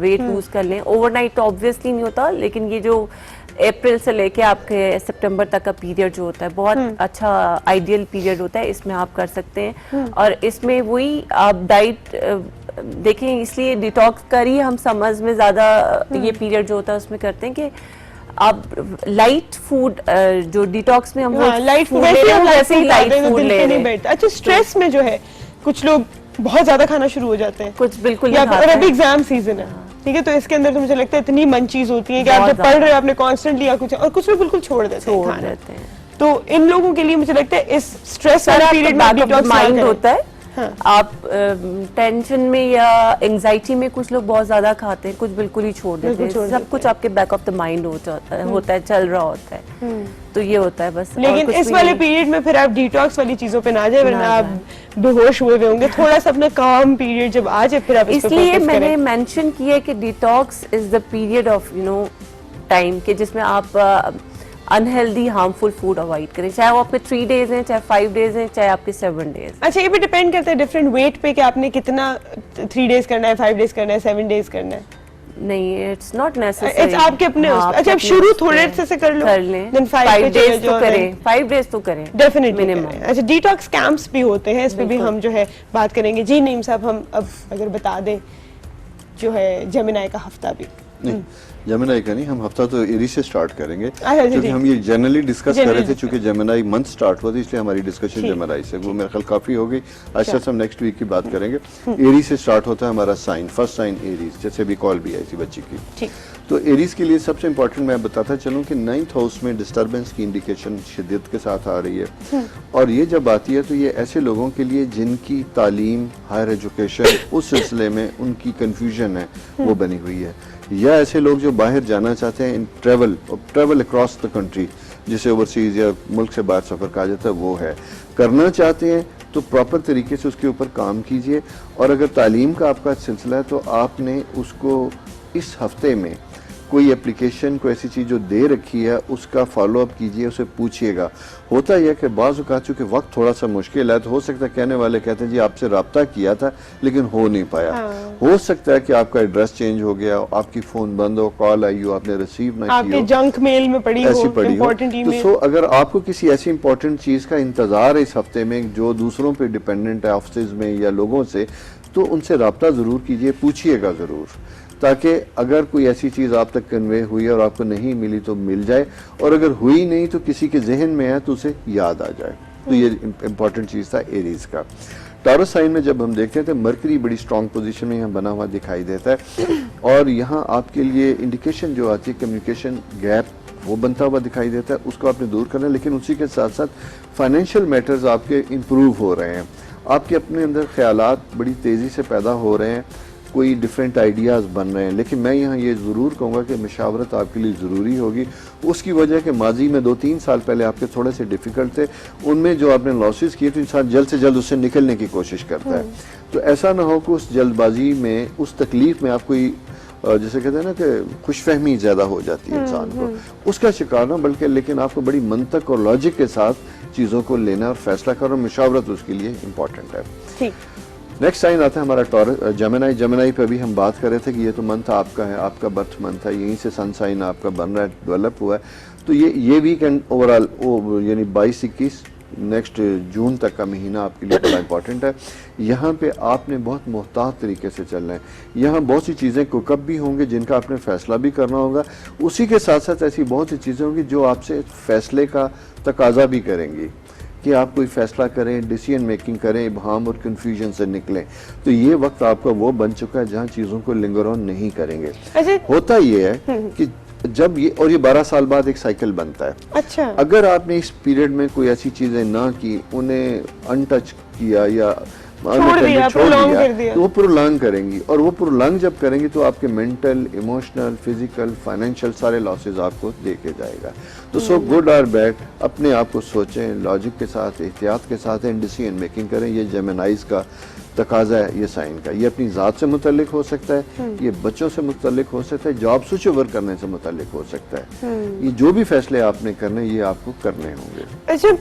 वेट लूज कर लें। ओवरनाइट तो ऑब्वियसली नहीं होता, लेकिन ये जो अप्रैल से लेके आपके सितंबर तक का पीरियड जो होता है बहुत अच्छा आइडियल पीरियड होता है, इसमें आप कर सकते हैं। और इसमें वही आप डाइट देखें, इसलिए डिटॉक्स कर ही हम समझ में ज्यादा ये पीरियड जो होता है उसमें करते हैं कि आप लाइट फूड, जो डिटॉक्स में हम लाइट फूड वैसे ही लाइट फूड ले रहे नहीं हैं। बैठता। अच्छा, स्ट्रेस में जो है कुछ लोग बहुत ज्यादा खाना शुरू हो जाते हैं, कुछ बिल्कुल या नहीं और खाते अभी हैं। एग्जाम सीजन है, ठीक है, तो इसके अंदर तो मुझे लगता है इतनी मन चीज होती है कि आप बहुत जब पढ़ रहे हो आपने कॉन्स्टेंटली या कुछ, और कुछ लोग बिल्कुल छोड़ देते हैं छोड़ खाना। देते हैं। तो इन लोगों के लिए मुझे लगता है इस स्ट्रेस सर, वाले आपका पीरियड में back of the detox mind होता है आप टेंशन में या एंजाइटी में कुछ लोग बहुत ज्यादा खाते हैं, कुछ बिल्कुल ही छोड़ देते हैं, सब कुछ आपके बैक ऑफ द माइंड होता है, चल रहा होता है, तो ये होता है बस। लेकिन इस वाले पीरियड में फिर आप डिटॉक्स वाली चीजों पे ना जाए, वरना आप बेहोश हुए होंगे। थोड़ा सा अपना काम पीरियड जब आ जाए फिर आप इस पे इसलिए फोकस मैंने करें। मेंशन किया कि detox is the period of time के जिसमें आप अनहेल्दी हार्मफुल फूड अवॉइड करें, चाहे वो आपके 3 डेज हैं, चाहे 5 डेज हैं, चाहे आपके 7 डेज। अच्छा, ये भी डिपेंड करता है डिफरेंट वेट पे कि आपने कितना 3 डेज करना है, 5 डेज करना है, 7 डेज करना है। नहीं, इट्स नॉट नेसेसरी। इट्स आपके अपने अच्छा, अब शुरू थोड़े से कर लो, लें, देन 5 डेज तो करें, 5 डेज तो करें डेफिनेटली मिनिमम। अच्छा, डिटॉक्स कैंप्स भी होते हैं, इस पे भी हम जो है बात करेंगे। जी नीम साहब, हम अब अगर बता दें जो है जेमिनी का हफ्ता भी। नहीं, जेमिनी का नहीं, हम हफ्ता तो एरीज से स्टार्ट करेंगे, अच्छा, क्योंकि ठीक। हम ये जनरली डिस्कस कर रहे थे, Generally चूंकि जेमिनी मंथ स्टार्ट हुआ था, इसलिए हमारी डिस्कशन ठीक। जेमिनी से वो मेरे ख्याल काफी हो गई। अच्छा, हम नेक्स्ट वीक की बात करेंगे। एरीज से स्टार्ट होता है हमारा साइन, फर्स्ट साइन एरीज, जैसे भी कॉल भी आई थी बच्ची की। ठीक। तो एरीज के लिए सबसे इंपॉर्टेंट मैं बताता चलूं कि 9th हाउस में डिस्टर्बेंस की इंडिकेशन शिद्दत के साथ आ रही है, और ये जब आती है तो ये ऐसे लोगों के लिए जिनकी तालीम, हायर एजुकेशन उस सिलसिले में उनकी कंफ्यूजन है वो बनी हुई है, या ऐसे लोग जो बाहर जाना चाहते हैं, इन ट्रेवल अक्रॉस द कंट्री, जिसे ओवरसीज या मुल्क से बाहर सफर कहा जाता है, वो है, करना चाहते हैं तो प्रॉपर तरीके से उसके ऊपर काम कीजिए। और अगर तालीम का आपका सिलसिला है तो आपने उसको इस हफ्ते में कोई एप्लीकेशन, कोई ऐसी चीज़ जो दे रखी है उसका फॉलो अप कीजिए, उसे पूछिएगा। होता यह कि बाज़ औक़ात चूँकि वक्त थोड़ा सा मुश्किल है, तो हो सकता है कहने वाले कहते हैं जी आपसे रब्ता किया था लेकिन हो नहीं पाया। हो सकता है कि आपका एड्रेस चेंज हो गया, आपकी फ़ोन बंद हो, कॉल आई हो, आपने रिसीव ना की आपके हो, जंक मेल में पड़ी ऐसी हो, पड़ी हो। इम्पोर्टेंट तो ईमेल। अगर आपको किसी ऐसी इंपॉर्टेंट चीज़ का इंतज़ार है इस हफ्ते में जो दूसरों पे डिपेंडेंट है, ऑफिस में या लोगों से, तो उनसे रब्ता ज़रूर कीजिए, पूछिएगा ज़रूर, ताकि अगर कोई ऐसी चीज़ आप तक कन्वे हुई और आपको नहीं मिली तो मिल जाए, और अगर हुई नहीं तो किसी के जहन में है तो उसे याद आ जाए। तो ये इम्पॉर्टेंट चीज़ था एरीज का। टॉरस साइन में जब हम देखते हैं तो मरकरी बड़ी स्ट्रॉन्ग पोजीशन में यहाँ बना हुआ दिखाई देता है, और यहाँ आपके लिए इंडिकेशन जो आती है कम्युनिकेशन गैप वो बनता हुआ दिखाई देता है, उसको आपने दूर करना है। लेकिन उसी के साथ साथ फाइनेंशियल मैटर्स आपके इम्प्रूव हो रहे हैं, आपके अपने अंदर ख्यालात बड़ी तेज़ी से पैदा हो रहे हैं, कोई डिफरेंट आइडियाज़ बन रहे हैं। लेकिन मैं यहाँ ये ज़रूर कहूँगा कि मशावरत आपके लिए ज़रूरी होगी, उसकी वजह कि माजी में 2-3 साल पहले आपके थोड़े से डिफ़िकल्ट थे, उनमें जो आपने लॉसेस किए तो इंसान जल्द से जल्द उससे निकलने की कोशिश करता है। तो ऐसा ना हो कि उस जल्दबाजी में, उस तकलीफ़ में आप कोई जैसे कहते हैं ना कि खुशफहमी ज़्यादा हो जाती है इंसान को, उसका शिकार ना, बल्कि लेकिन आपको बड़ी मंतक और लॉजिक के साथ चीज़ों को लेना और फैसला करना, मशावरत उसके लिए इम्पॉर्टेंट है। ठीक। नेक्स्ट साइन आता है हमारा टॉरस, जेमिनी। जेमिनी पे भी हम बात कर रहे थे कि ये तो मंथ आपका है, आपका बर्थ मंथ है, यहीं से सन साइन आपका बन रहा है, डेवलप हुआ है। तो ये वीकेंड ओवरऑल यानी 22-21 नेक्स्ट जून तक का महीना आपके लिए बड़ा इंपॉर्टेंट है। यहाँ पे आपने बहुत मोहतात तरीके से चलना है। यहाँ बहुत सी चीज़ें कुकअप भी होंगे जिनका आपने फैसला भी करना होगा, उसी के साथ साथ ऐसी बहुत सी चीज़ें होंगी जो आपसे फैसले का तकाजा भी करेंगी कि आप कोई फैसला करें, डिसीजन मेकिंग करें, इबहाम और कन्फ्यूजन से निकलें। तो ये वक्त आपका वो बन चुका है जहाँ चीज़ों को लिंगर ऑन नहीं करेंगे। अच्छा। होता ये है कि जब ये, और ये 12 साल बाद एक साइकिल बनता है। अच्छा। अगर आपने इस पीरियड में कोई ऐसी चीज़ें ना की, उन्हें अनटच किया या छोड़ दिया, तो वो प्रोलॉन्ग करेंगी, और वो प्रोलॉन्ग जब करेंगी तो आपके मेंटल, इमोशनल, फिजिकल, फाइनेंशियल सारे लॉसेस आपको दे के जाएगा। तो सो गुड और बैड अपने आप को सोचें, लॉजिक के साथ, एहतियात के साथ डिसीजन मेकिंग करें। ये जेमिनीज का तकाजा है ये साइन का। ये अपनी ज़ात से मुतल्लिक हो सकता है, ये बच्चों से मुतल्लिक हो सकता है, जॉब स्विच ओवर करने से मुतल्लिक हो सकता है। ये जो भी फैसले आपने करने, ये आपको करने होंगे। अच्छा,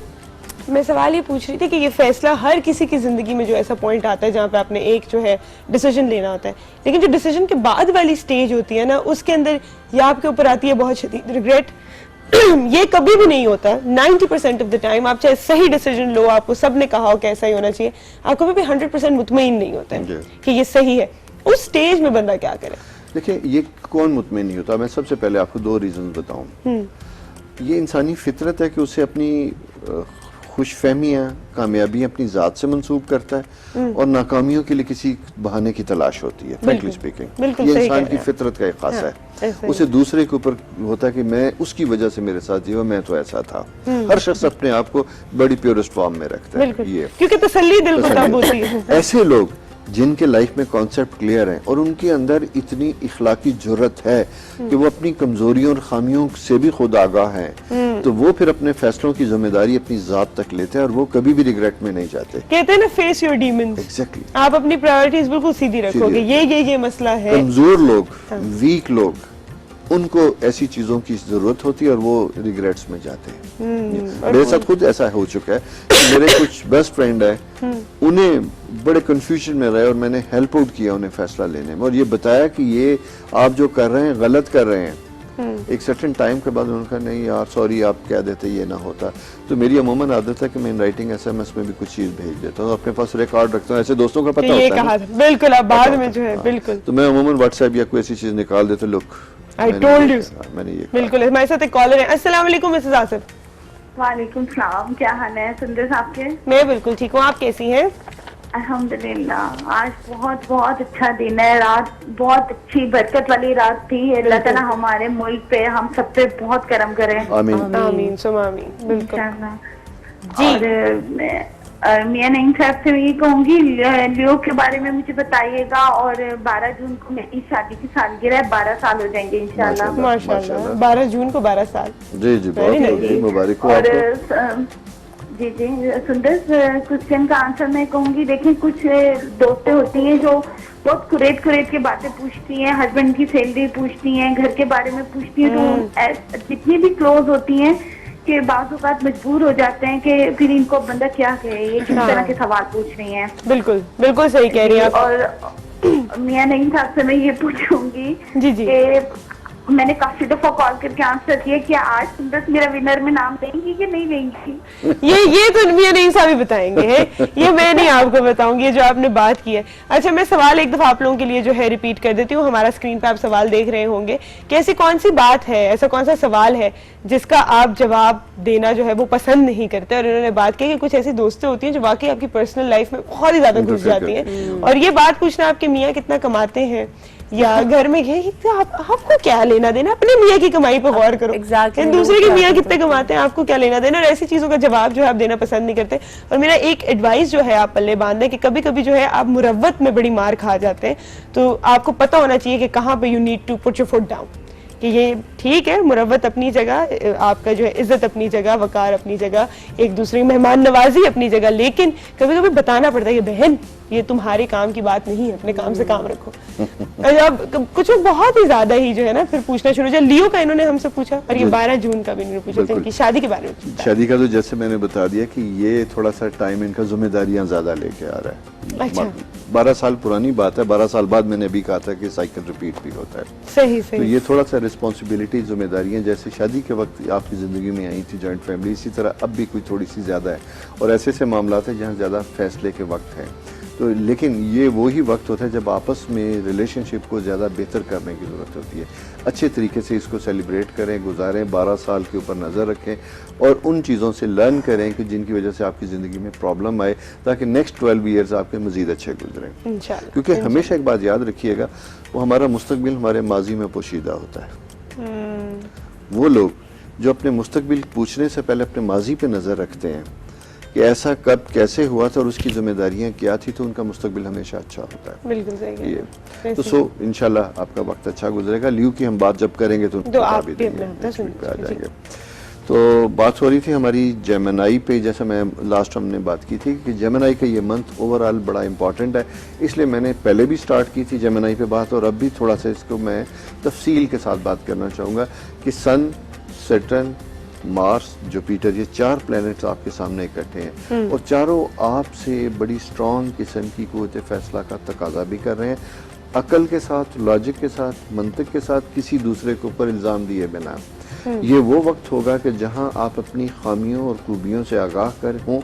मैं सवाल ये पूछ रही थी कि ये फैसला हर किसी की जिंदगी में जो ऐसा पॉइंट आता है जहाँ पे आपने एक जो है डिसीजन लेना होता है, लेकिन जो डिसीजन के बाद वाली स्टेज होती है ना, उसके अंदर या आपके ऊपर आती है बहुत शदीद रिग्रेट। ये कभी भी नहीं होता। 90% ऑफ द टाइम आप चाहे सही डिसीजन लो, आपको सबने कहा हो कैसा ही होना चाहिए, आप कभी भी 100% मुतमईन नहीं होते हैं कि ये सही है। उस स्टेज में बंदा क्या करे? देखिए, ये कौन मुतमईन नहीं होता। मैं सबसे पहले आपको 2 रीजन बताऊं। ये इंसानी फितरत है कि उसे अपनी खुशफहमियाँ कामयाबी अपनी ज़ात से मंसूब करता है और नाकामियों के लिए किसी बहाने की तलाश होती है, फ्रैंकली स्पीकिंग। बिल्कुल ये सही इंसान कह की रहे हैं। फितरत का एक खासा हाँ, है। ऐसा ही उसे दूसरे के ऊपर होता है कि मैं उसकी वजह से मेरे साथ जीवा, मैं तो ऐसा था। हर शख्स अपने आप को बड़ी प्योरेस्ट फॉर्म में रखता है। बिल्कुल, ये क्योंकि तसल्ली दिल को तब होती है। ऐसे लोग जिनके लाइफ में कॉन्सेप्ट क्लियर हैं और उनके अंदर इतनी इखलाकी जुर्रत है कि वो अपनी कमजोरियों और खामियों से भी खुद आगाह हैं, तो वो फिर अपने फैसलों की जिम्मेदारी अपनी जात तक लेते हैं और वो कभी भी रिग्रेट में नहीं जाते। कहते हैं ना, फेस योर डीमंस। एग्जैक्टली। आप अपनी प्रायोरिटीज बिल्कुल सीधी रखोगे, ये मसला है। कमजोर लोग, वीक लोग, उनको ऐसी चीजों की जरूरत होती है और वो रिग्रेट्स में जाते हैं। मेरे साथ खुद ऐसा हो चुका है कि मेरे कुछ बेस्ट फ्रेंड है, उन्हें बड़े कंफ्यूजन में रहे और मैंने हेल्प आउट किया उन्हें फैसला लेने में और ये बताया कि ये आप जो कर रहे हैं गलत कर रहे हैं। एक सर्टेन टाइम के बाद उन्होंने कहा नहीं यार सॉरी, आप कह देते ये ना होता। तो मेरी अमूमन आदत है कि मैं इन राइटिंग SMS में भी कुछ चीज भेज देता हूँ, अपने पास रिकॉर्ड रखता हूँ, ऐसे दोस्तों का पता ये होता है कहा ना। था, बिल्कुल। आप बाद में जो है, हाँ। बिल्कुल। तो मैं अमूमन व्हाट्सएप या कोई ऐसी चीज निकाल देता, लुक I told you. मैंने ये बिल्कुल। हमारे साथ एक कॉलर है। अस्सलाम वालेकुम मिसेस आसिफ। वालेकुम सलाम, क्या हाल है सुंदर साहब के? मैं बिल्कुल ठीक हूँ, आप कैसी हैं? अल्हम्दुलिल्लाह, आज बहुत बहुत अच्छा दिन है, रात बहुत अच्छी बरकत वाली रात थी। अल्लाह ताला हमारे मुल्क पे, हम सब पे बहुत करम करे आमीन। आमीन सुम आमीन। बिल्कुल इंशाअल्लाह। जी। और मियां नईम साहब से ये कहूंगी, लियो के बारे में मुझे बताइएगा। और 12 जून को मेरी शादी की सालगिरह है, 12 साल हो जाएंगे इंशाल्लाह। माशाल्लाह। 12 जून को 12 साल। जी जी, बहुत Very बहुत nice. मुबारक हो और आपको। जी जी, सुंदर क्वेश्चन का आंसर मैं कहूंगी, देखिए कुछ दोस्तें होती हैं जो बहुत कुरेद के बातें पूछती हैं, हस्बैंड की सैलरी पूछती हैं, घर के बारे में पूछती हैं, तो जितनी भी क्लोज होती हैं कि बाज़ औक़ात मजबूर हो जाते हैं कि फिर इनको बंदा क्या कहे, ये किस तरह के सवाल पूछ रही हैं। बिल्कुल बिल्कुल सही कह रही हैं आप। और मियां नईम साहब से मैं ये पूछूंगी जी जी। कि मैंने काफी दफा कॉल करके आंसर किया कि आज सुंदर मेरा विनर में नाम देंगी कि नहीं देंगी? ये तो मियां नईम साहब ही बताएंगे हैं, ये मैं नहीं आपको बताऊंगी, ये जो आपने बात की है। अच्छा, मैं सवाल एक दफा आप लोगों के लिए जो है रिपीट कर देती हूँ। हमारा स्क्रीन पे आप सवाल देख रहे होंगे कि ऐसी कौन सी बात है, ऐसा कौन सा सवाल है जिसका आप जवाब देना जो है वो पसंद नहीं करते। और इन्होंने बात की कि कुछ ऐसी दोस्तें होती हैं जो वाकई आपकी पर्सनल लाइफ में बहुत ही ज्यादा घुस जाती हैं, और ये बात पूछना आपके मियाँ कितना कमाते हैं या घर में आपको क्या लेना देना, अपने मियाँ की कमाई पर गौर करो। Exactly. दूसरे के मियाँ कितने कमाते हैं, आपको क्या लेना देना। और ऐसी चीजों का जवाब जो है आप देना पसंद नहीं करते। और मेरा एक एडवाइस जो है आप पल्ले बांध दें कि कभी कभी जो है आप मुरव्वत में बड़ी मार खा जाते हैं, तो आपको पता होना चाहिए कि कहाँ पे you need to put your foot down, कि ये ठीक है, मुरव्वत अपनी जगह, आपका जो है इज्जत अपनी जगह, वकार अपनी जगह, एक दूसरे की मेहमान नवाजी अपनी जगह, लेकिन कभी कभी बताना पड़ता है कि बहन ये तुम्हारे काम की बात नहीं है, अपने काम से काम रखो। अब कुछ लोग बहुत ही ज्यादा ही जो है ना फिर पूछना शुरू, जब लियो का इन्होंने हमसे पूछा, और ये 12 जून का भी इन्होंने पूछा था इनकी शादी के बारे में पूछा। शादी का तो जैसे मैंने बता दिया कि ये थोड़ा सा टाइम इनका जिम्मेदारियां ज्यादा लेके आ रहा है। अच्छा। 12 साल पुरानी बात है, 12 साल बाद मैंने अभी कहा था कि साइकिल रिपीट भी होता है। सही तो सही। ये थोड़ा सा रिस्पॉन्सिबिलिटी, जिम्मेदारियां जैसे शादी के वक्त आपकी ज़िंदगी में आई थी जॉइंट फैमिली, इसी तरह अब भी कोई थोड़ी सी ज़्यादा है। और ऐसे ऐसे मामला हैं जहाँ ज़्यादा फैसले के वक्त है। तो लेकिन ये वही वक्त होता है जब आपस में रिलेशनशिप को ज़्यादा बेहतर करने की ज़रूरत होती है। अच्छे तरीके से इसको सेलिब्रेट करें, गुजारें, 12 साल के ऊपर नज़र रखें और उन चीज़ों से लर्न करें कि जिनकी वजह से आपकी ज़िंदगी में प्रॉब्लम आए, ताकि नेक्स्ट 12 ईयर्स आपके मज़ीद अच्छे गुजरें। इंशाल्लाह। क्योंकि हमेशा एक बात याद रखिएगा, वो हमारा मुस्तकबिल हमारे माजी में पोशीदा होता है। वो लोग जो अपने मुस्तकबिल पूछने से पहले अपने माजी पे नज़र रखते हैं कि ऐसा कब कैसे हुआ था और उसकी जिम्मेदारियां क्या थी, तो उनका मुस्तकबिल हमेशा अच्छा होता है। बिल्कुल सही कह रहे ये हैं। तो सो इंशाल्लाह आपका वक्त अच्छा गुजरेगा। लियू की हम बात जब करेंगे तो तो आप भी भी देंगे, अपना next week पे आ जी। जाएंगे। तो बात हो रही थी हमारी जेमिनी पे, जैसे मैं लास्ट हमने बात की थी कि जेमिनी का ये मंथ ओवरऑल बड़ा इंपॉर्टेंट है, इसलिए मैंने पहले भी स्टार्ट की थी जेमिनी पे बात, और अब भी थोड़ा सा इसको मैं तफसील के साथ बात करना चाहूँगा कि सन, सैटर्न, मार्स, जुपिटर, ये 4 प्लैनेट्स आपके सामने इकट्ठे हैं और चारों आपसे बड़ी स्ट्रॉन्ग किस्म की क़ुव्वत फैसला का तकाजा भी कर रहे हैं, अकल के साथ, लॉजिक के साथ, मंतिक के साथ, किसी दूसरे के ऊपर इल्ज़ाम दिए बिना। ये वो वक्त होगा कि जहां आप अपनी खामियों और खूबियों से आगाह कर हों,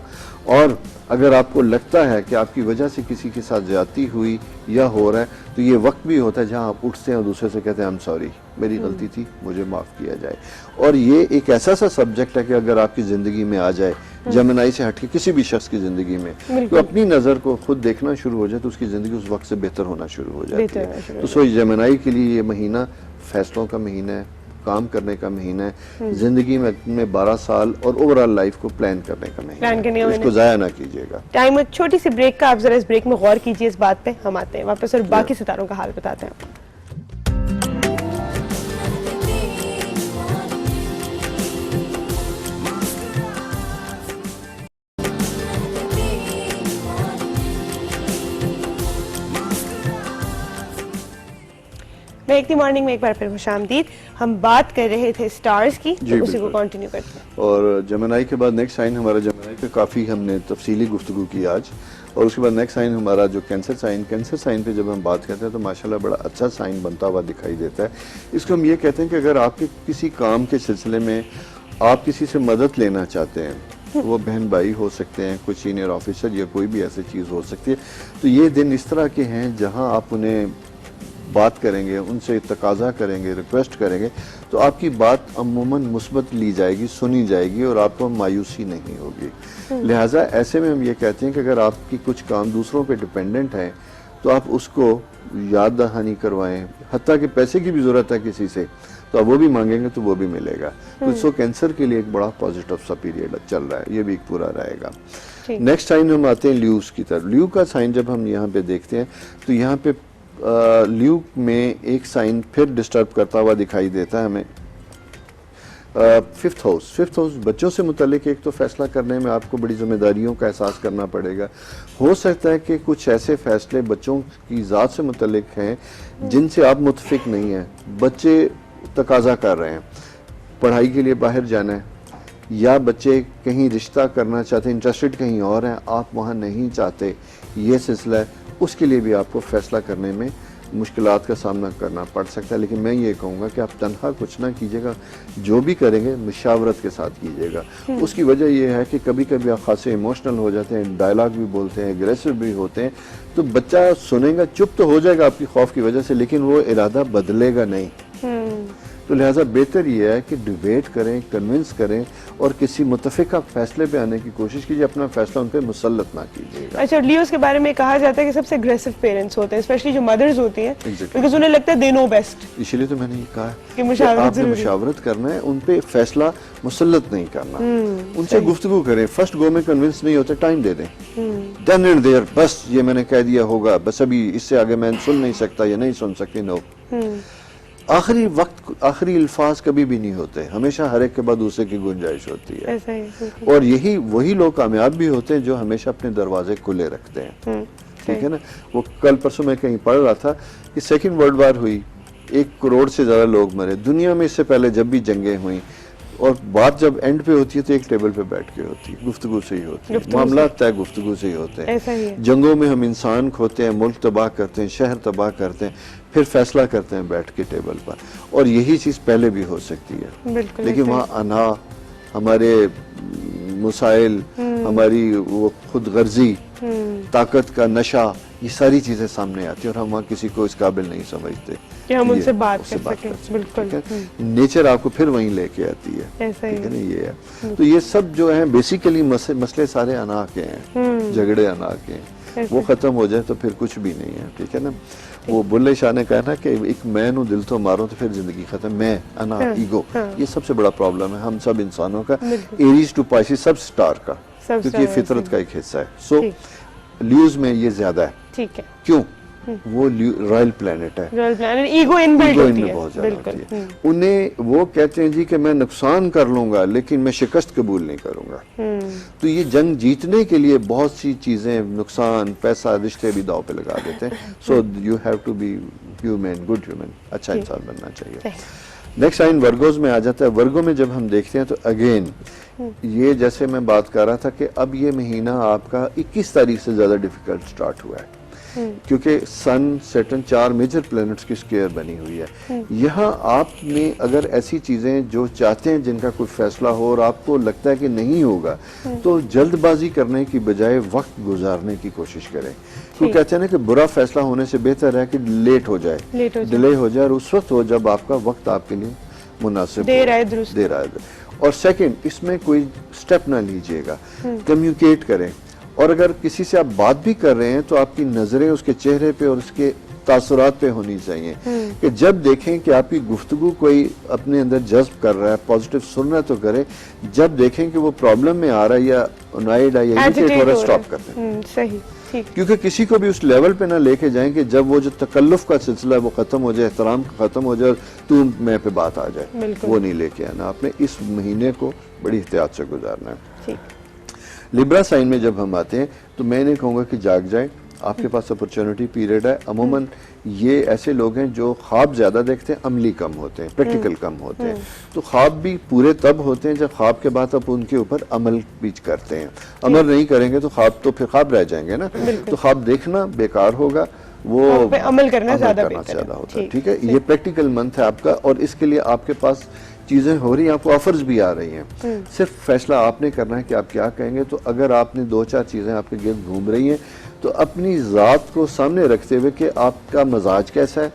और अगर आपको लगता है कि आपकी वजह से किसी के साथ ज्यादती हुई या हो रहा है, तो ये वक्त भी होता है जहां आप उठते हैं और दूसरे से कहते हैं आई एम सॉरी, मेरी गलती थी, मुझे माफ़ किया जाए। और ये एक ऐसा सा सब्जेक्ट है कि अगर आपकी ज़िंदगी में आ जाए, जमनाई से हट के किसी भी शख्स की ज़िंदगी में, तो अपनी नज़र को खुद देखना शुरू हो जाए तो उसकी ज़िंदगी उस वक्त से बेहतर होना शुरू हो जाती है। तो सोच जमनाई के लिए ये महीना फैसलों का महीना है, काम करने का महीना है, जिंदगी में अपने 12 साल और ओवरऑल लाइफ को प्लान करने का महीना है, तो इसको ज़ाया ना कीजिएगा। टाइम छोटी सी ब्रेक का, आप जरा इस ब्रेक में गौर कीजिए इस बात पे, हम आते हैं वापस और बाकी सितारों का हाल बताते हैं आपको। महकती मॉर्निंग में एक बार फिर खुशामदीद। हम बात कर रहे थे स्टार्स की, तो उसी को कंटिन्यू करते हैं। और जमनाई के बाद नेक्स्ट साइन हमारा, जमनाई पे काफ़ी हमने तफसीली गुफ्तगू की आज, और उसके बाद नेक्स्ट साइन हमारा जो कैंसर साइन पे जब हम बात करते हैं तो माशाल्लाह बड़ा अच्छा साइन बनता हुआ दिखाई देता है। इसको हम ये कहते हैं कि अगर आपके किसी काम के सिलसिले में आप किसी से मदद लेना चाहते हैं, वो बहन भाई हो सकते हैं, कोई सीनियर ऑफिसर या कोई भी ऐसी चीज़ हो सकती है, तो ये दिन इस तरह के हैं जहाँ आप उन्हें बात करेंगे, उनसे तकाजा करेंगे, रिक्वेस्ट करेंगे, तो आपकी बात अमूमन मुस्बत ली जाएगी, सुनी जाएगी और आपको मायूसी नहीं होगी। लिहाजा ऐसे में हम ये कहते हैं कि अगर आपकी कुछ काम दूसरों पे डिपेंडेंट है तो आप उसको याद दहानी करवाएं, हत्ता कि पैसे की भी ज़रूरत है किसी से तो आप वो भी मांगेंगे तो वो भी मिलेगा। तो इसको कैंसर के लिए एक बड़ा पॉजिटिव सा पीरियड चल रहा है, ये भी एक पूरा रहेगा। नेक्स्ट साइन हम आते हैं ल्यूज की तरफ। ल्यू का साइन जब हम यहाँ पे देखते हैं तो यहाँ पे ल्यू में एक साइन फिर डिस्टर्ब करता हुआ दिखाई देता है हमें। फिफ्थ हाउस बच्चों से मुतल्लिक एक तो फैसला करने में आपको बड़ी जिम्मेदारियों का एहसास करना पड़ेगा। हो सकता है कि कुछ ऐसे फैसले बच्चों की ज़ात से मुतल्लिक हैं जिनसे आप मुतफिक नहीं हैं, बच्चे तकाजा कर रहे हैं, पढ़ाई के लिए बाहर जाना है, या बच्चे कहीं रिश्ता करना चाहते हैं, इंटरेस्टेड कहीं और हैं, आप वहाँ नहीं चाहते, ये सिलसिला है, उसके लिए भी आपको फैसला करने में मुश्किलात का सामना करना पड़ सकता है। लेकिन मैं ये कहूँगा कि आप तनहा कुछ ना कीजिएगा, जो भी करेंगे मुशावरत के साथ कीजिएगा। उसकी वजह यह है कि कभी कभी आप खासे इमोशनल हो जाते हैं, डायलॉग भी बोलते हैं, एग्रेसिव भी होते हैं, तो बच्चा सुनेगा, चुप तो हो जाएगा आपकी खौफ की वजह से, लेकिन वो इरादा बदलेगा नहीं। तो लिहाजा बेहतर ये है कि डिबेट करें, कन्विंस करें और किसी मुतफिका फैसले पे आने की कोशिश कीजिए, अपना फैसला उन पर मुसल्लत ना कीजिएगा। अच्छा, लियोस के बारे में कहा जाता है कि सबसे अग्रेसिव पेरेंट्स होते हैं, स्पेशली जो मदर्स होती हैं, बिकॉज़ उन्हें लगता है दे नो बेस्ट। इसीलिए तो मैंने ये कहा कि मुशावरत करना है, उन पे फैसला मुसल्लत नहीं करना, उनसे गुफ्तगू करें, फर्स्ट गो में कन्विंस नहीं होते, टाइम दे दें, देन एंड देयर, बस ये मैंने कह दिया होगा, बस अभी इससे आगे मैं सुन नहीं सकता या नहीं सुन सकती। नो, आखिरी वक्त, आखिरी अल्फाज कभी भी नहीं होते, हमेशा हर एक के बाद दूसरे की गुंजाइश होती है। ऐसा ही, और यही वही लोग कामयाब भी होते हैं जो हमेशा अपने दरवाजे खुले रखते हैं। ठीक है ना। वो कल परसों मैं कहीं पढ़ रहा था कि सेकेंड वर्ल्ड वार हुई, 1 करोड़ से ज्यादा लोग मरे दुनिया में। इससे पहले जब भी जंगें हुई और बात जब एंड पे होती है तो एक टेबल पे बैठ के होती है, गुफ्तगू से ही होती है, मामला तय गुफ्तगू से ही होते हैं। जंगों में हम इंसान खोते हैं, मुल्क तबाह करते हैं, शहर तबाह करते हैं, फिर फैसला करते हैं बैठ के टेबल पर। और यही चीज पहले भी हो सकती है, लेकिन वहाँ अना, हमारे मुसाइल, हमारी वो खुद गर्जी, ताकत का नशा, ये सारी चीजें सामने आती है और हम वहाँ किसी को इस काबिल नहीं समझते कि हम उनसे बात कर सकें। बिल्कुल, नेचर आपको फिर वहीं लेके आती है। ऐसा ही है ना, ये है। तो ये सब जो है बेसिकली मसले सारे अना के हैं, झगड़े अना के हैं, वो खत्म हो जाए तो फिर कुछ भी नहीं है। ठीक है ना। वो बुल्ले शाह ने कहा ना कि एक मैं नू दिल तो मारो तो फिर जिंदगी खत्म। मैं, अना, ईगो, ये सबसे बड़ा प्रॉब्लम है हम सब इंसानों का, एरीज टू पाइसेस, सब स्टार का, क्योंकि ये फितरत का एक हिस्सा है। सो ल्यूज में ये ज्यादा है। ठीक है। क्यों? वो रॉयल प्लेनेट है, रॉयल प्लेनेट, ईगो इनबिल्ट होती है, बहुत ज्यादा होती है। उन्हें वो कहते हैं जी कि मैं नुकसान कर लूंगा लेकिन मैं शिकस्त कबूल नहीं करूंगा। तो ये जंग जीतने के लिए बहुत सी चीजें, नुकसान, पैसा, रिश्ते भी दाव पे लगा देते हैं। So you have to be human, good human, अच्छा इंसान बनना चाहिए। नेक्स्ट साइन वर्गोज में आ जाता है। वर्गो में जब हम देखते हैं तो अगेन ये जैसे मैं बात कर रहा था कि अब ये महीना आपका 21 तारीख से ज्यादा डिफिकल्ट स्टार्ट हुआ है। क्योंकि सन सैटर्न 4 मेजर प्लैनेट्स की स्क्वायर बनी हुई है। यहाँ आपने अगर ऐसी चीजें जो चाहते हैं जिनका कोई फैसला हो और आपको लगता है कि नहीं होगा, तो जल्दबाजी करने की बजाय वक्त गुजारने की कोशिश करें। वो कहते हैं ना कि बुरा फैसला होने से बेहतर है कि लेट हो जाए, डिले हो जाए, और उस वक्त हो जब आपका वक्त आपके लिए मुनासिब देर आए दुरुस्त। देर आए। और सेकंड, इसमें कोई स्टेप ना लीजिएगा, कम्युनिकेट करें। और अगर किसी से आप बात भी कर रहे हैं तो आपकी नजरें उसके चेहरे पे और उसके तासुरात पे होनी चाहिए कि जब देखें कि आपकी गुफ्तगू कोई अपने अंदर जज्ब कर रहा है, पॉजिटिव सुन रहा है तो करे, जब देखें कि वो प्रॉब्लम में आ रहा है या अनॉयड है या इरिटेट हो रहा है, स्टॉप कर दें। सही, ठीक। क्योंकि किसी को भी उस लेवल पे ना लेके जाएं कि जब वो जो तकल्लुफ का सिलसिला है वो खत्म हो जाए, एहतराम खत्म हो जाए और तू मैं पे बात आ जाए, वो नहीं लेके आना। आपने इस महीने को बड़ी एहतियात से गुजारना है। ठीक। लिब्रा साइन में जब हम आते हैं तो मैं नहीं कहूँगा कि जाग जाए, आपके पास अपॉर्चुनिटी पीरियड है। अमूमन ये ऐसे लोग हैं जो ख्वाब ज्यादा देखते हैं, अमली कम होते हैं, प्रैक्टिकल कम होते हैं। तो ख्वाब भी पूरे तब होते हैं जब ख्वाब के बाद आप उनके ऊपर अमल भी करते हैं। अमल नहीं करेंगे तो ख्वाब तो फिर ख्वाब रह जाएंगे ना, तो ख्वाब देखना बेकार होगा, वो अमल करना ज्यादा होता है। ठीक है, ये प्रैक्टिकल मंथ है आपका और इसके लिए आपके पास चीजें हो रही हैं, आपको ऑफर्स भी आ रही हैं। सिर्फ फैसला आपने करना है कि आप क्या कहेंगे। तो अगर आपने 2-4 चीजें आपके गिर्द घूम रही हैं तो अपनी जात को सामने रखते हुए कि आपका मजाज कैसा है,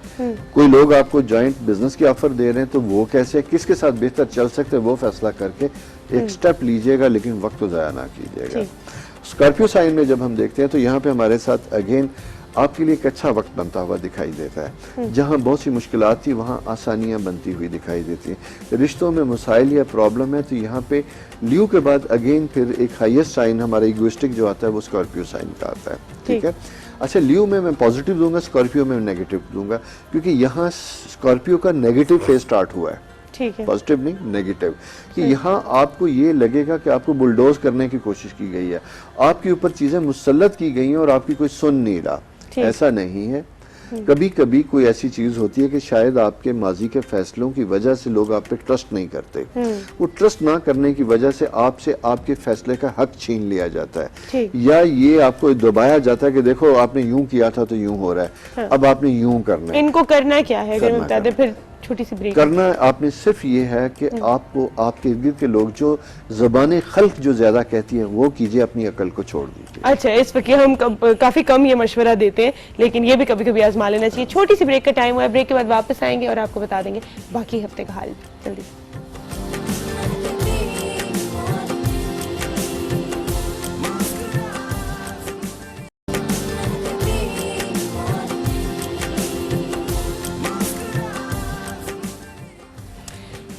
कोई लोग आपको जॉइंट बिजनेस की ऑफर दे रहे हैं तो वो कैसे, किसके साथ बेहतर चल सकते हैं, वो फैसला करके एक स्टेप लीजिएगा, लेकिन वक्त को जाया ना कीजिएगा। स्कॉर्पियो साइन में जब हम देखते हैं तो यहाँ पे हमारे साथ अगेन आपके लिए एक अच्छा वक्त बनता हुआ दिखाई देता है। जहाँ बहुत सी मुश्किलात थी वहाँ आसानियाँ बनती हुई दिखाई देती हैं। रिश्तों में मसाइल या प्रॉब्लम है तो यहाँ पे ल्यू के बाद अगेन फिर एक हाईएस्ट साइन हमारा इगोइस्टिक जो आता है वो स्कॉर्पियो साइन का आता है। ठीक है, अच्छा ल्यू में मैं पॉजिटिव दूंगा, स्कॉर्पियो में नेगेटिव दूंगा, क्योंकि यहाँ स्कॉर्पियो का नेगेटिव फेज स्टार्ट हुआ है। ठीक है, पॉजिटिव नहीं नेगेटिव, कि यहाँ आपको ये लगेगा कि आपको बुलडोज करने की कोशिश की गई है, आपके ऊपर चीजें मुसल्लत की गई हैं और आपकी कोई सुन नहीं रहा। ऐसा नहीं है। कभी कभी कोई ऐसी चीज होती है कि शायद आपके माजी के फैसलों की वजह से लोग आप पे ट्रस्ट नहीं करते, वो ट्रस्ट ना करने की वजह से आपसे आपके फैसले का हक छीन लिया जाता है, या ये आपको दबाया जाता है कि देखो आपने यूं किया था तो यूं हो रहा है, अब आपने यूं करना है। इनको करना क्या है अगर बता दे, फिर छोटी सी ब्रेक। करना आपने सिर्फ ये है कि आपको आपके इर्द के लोग जो ज़बान खल्क जो ज्यादा कहती है वो कीजिए, अपनी अकल को छोड़ दीजिए। अच्छा, इस वक्त हम काफी कम ये मशवरा देते हैं, लेकिन ये भी कभी कभी आजमा लेना चाहिए। छोटी सी ब्रेक का टाइम हुआ है, ब्रेक के बाद वापस आएंगे और आपको बता देंगे बाकी हफ्ते का हाल। जल्दी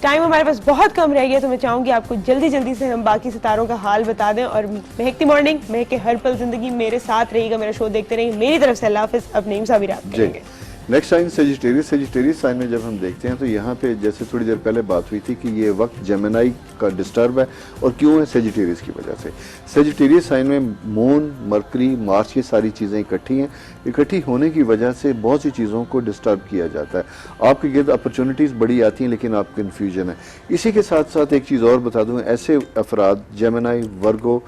टाइम हमारे पास बहुत कम रह गया, तो मैं चाहूंगी आपको जल्दी जल्दी से हम बाकी सितारों का हाल बता दें। और महकती मॉर्निंग, महके हर पल जिंदगी, मेरे साथ रहिएगा, मेरा शो देखते रहिए। मेरी तरफ से अल्लाह हाफिज़। अब नईम साहब रात करेंगे। Next sign Sagittarius. Sagittarius sign में जब हम देखते हैं तो यहाँ पे जैसे थोड़ी देर पहले बात हुई थी कि ये वक्त जेमिनी का डिस्टर्ब है, और क्यों है, सेजिटेरियस की वजह से। सेजिटेरियस साइन में मून, मरकरी, मार्च, ये सारी चीज़ें इकट्ठी हैं। इकट्ठी होने की वजह से बहुत सी चीज़ों को डिस्टर्ब किया जाता है, आपके गिर्द अपॉर्चुनिटीज़ बड़ी आती हैं लेकिन आप कन्फ्यूजन है। इसी के साथ साथ एक चीज़ और बता दूँ, ऐसे अफराद जेमिनी, वर्गो,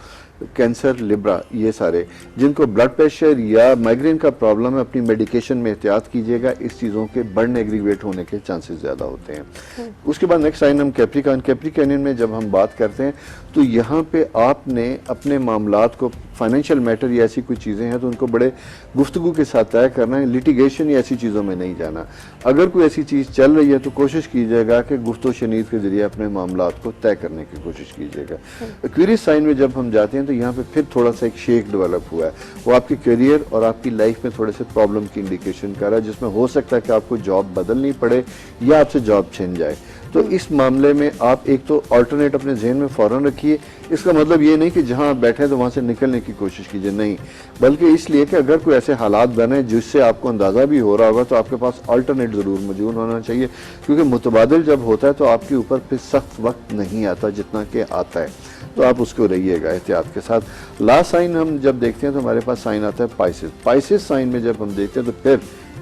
कैंसर, लिब्रा, ये सारे जिनको ब्लड प्रेशर या माइग्रेन का प्रॉब्लम है, अपनी मेडिकेशन में एहतियात कीजिएगा, इस चीज़ों के बढ़ने एग्रीवेट होने के चांसेस ज़्यादा होते हैं। उसके बाद नेक्स्ट साइन हम कैप्रिकॉर्न। कैप्रिकॉर्नियन में जब हम बात करते हैं तो यहाँ पे आपने अपने मामलात को, फाइनेंशियल मैटर या ऐसी कोई चीज़ें हैं तो उनको बड़े गुफ्तगू के साथ तय करना है, लिटिगेशन या ऐसी चीज़ों में नहीं जाना। अगर कोई ऐसी चीज़ चल रही है तो कोशिश कीजिएगा कि गुफ्तो शनीद के जरिए अपने मामलात को तय करने की कोशिश कीजिएगा। एक्वेरियस साइन में जब हम जाते हैं तो यहाँ पे फिर थोड़ा सा एक शेक डेवलप हुआ है, वो आपके करियर और आपकी लाइफ में थोड़े से प्रॉब्लम की इंडिकेशन कर रहा है, जिसमें हो सकता है कि आपको जॉब बदलनी पड़े या आपसे जॉब छिन जाए। तो इस मामले में आप एक तो अल्टरनेट अपने जहन में फौरन रखिए। इसका मतलब ये नहीं कि जहां आप बैठे हैं तो वहां से निकलने की कोशिश कीजिए, नहीं, बल्कि इसलिए कि अगर कोई ऐसे हालात बने जिससे आपको अंदाजा भी हो रहा होगा तो आपके पास अल्टरनेट जरूर मौजूद होना चाहिए, क्योंकि मुतबादिल जब होता है तो आपके ऊपर फिर सख्त वक्त नहीं आता जितना कि आता है, तो आप उसको रहिएगा एहतियात के साथ। लास्ट साइन हम जब देखते हैं तो हमारे पास साइन आता है पाइसेस। पाइसेस साइन में जब हम देखते हैं तो फिर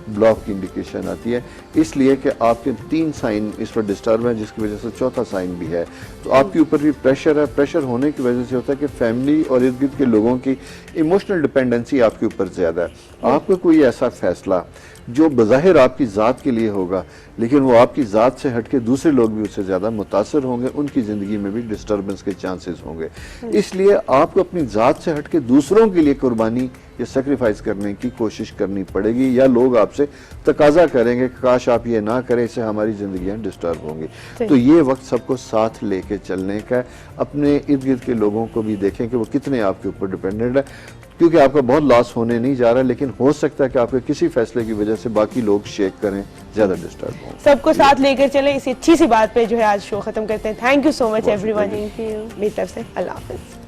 ब्लॉक की इंडिकेशन आती है, इसलिए कि आपके 3 साइन इस पर डिस्टर्ब है, जिसकी वजह से चौथा साइन भी है। तो आपके ऊपर भी प्रेशर है, प्रेशर होने की वजह से होता है कि फैमिली और इर्द गिर्द के लोगों की इमोशनल डिपेंडेंसी आपके ऊपर ज़्यादा है। आपका कोई ऐसा फैसला जो बज़ाहिर आपकी ज़ात के लिए होगा, लेकिन वो आपकी ज़ात से हट के दूसरे लोग भी उससे ज़्यादा मुतासर होंगे, उनकी ज़िंदगी में भी डिस्टर्बेंस के चांसेस होंगे। इसलिए आपको अपनी ज़ात से हट के दूसरों के लिए कुर्बानी या सेक्रीफाइस करने की कोशिश करनी पड़ेगी, या लोग आपसे तकाजा करेंगे कि काश आप ये ना करें, इससे हमारी ज़िंदगियाँ डिस्टर्ब होंगी। तो ये वक्त सबको साथ लेके चलने का है। अपने इर्द गिर्द के लोगों को भी देखें कि वो कितने आपके ऊपर डिपेंडेंट है, क्योंकि आपका बहुत लॉस होने नहीं जा रहा, लेकिन हो सकता है कि आपके किसी फैसले की वजह से बाकी लोग शेक करें, ज़्यादा डिस्टर्ब हों। सबको साथ लेकर चले, इसी अच्छी सी बात पे जो है आज शो खत्म करते हैं। Thank you so much everyone, Thank you. मेरी तरफ से अल्लाह हाफिज़।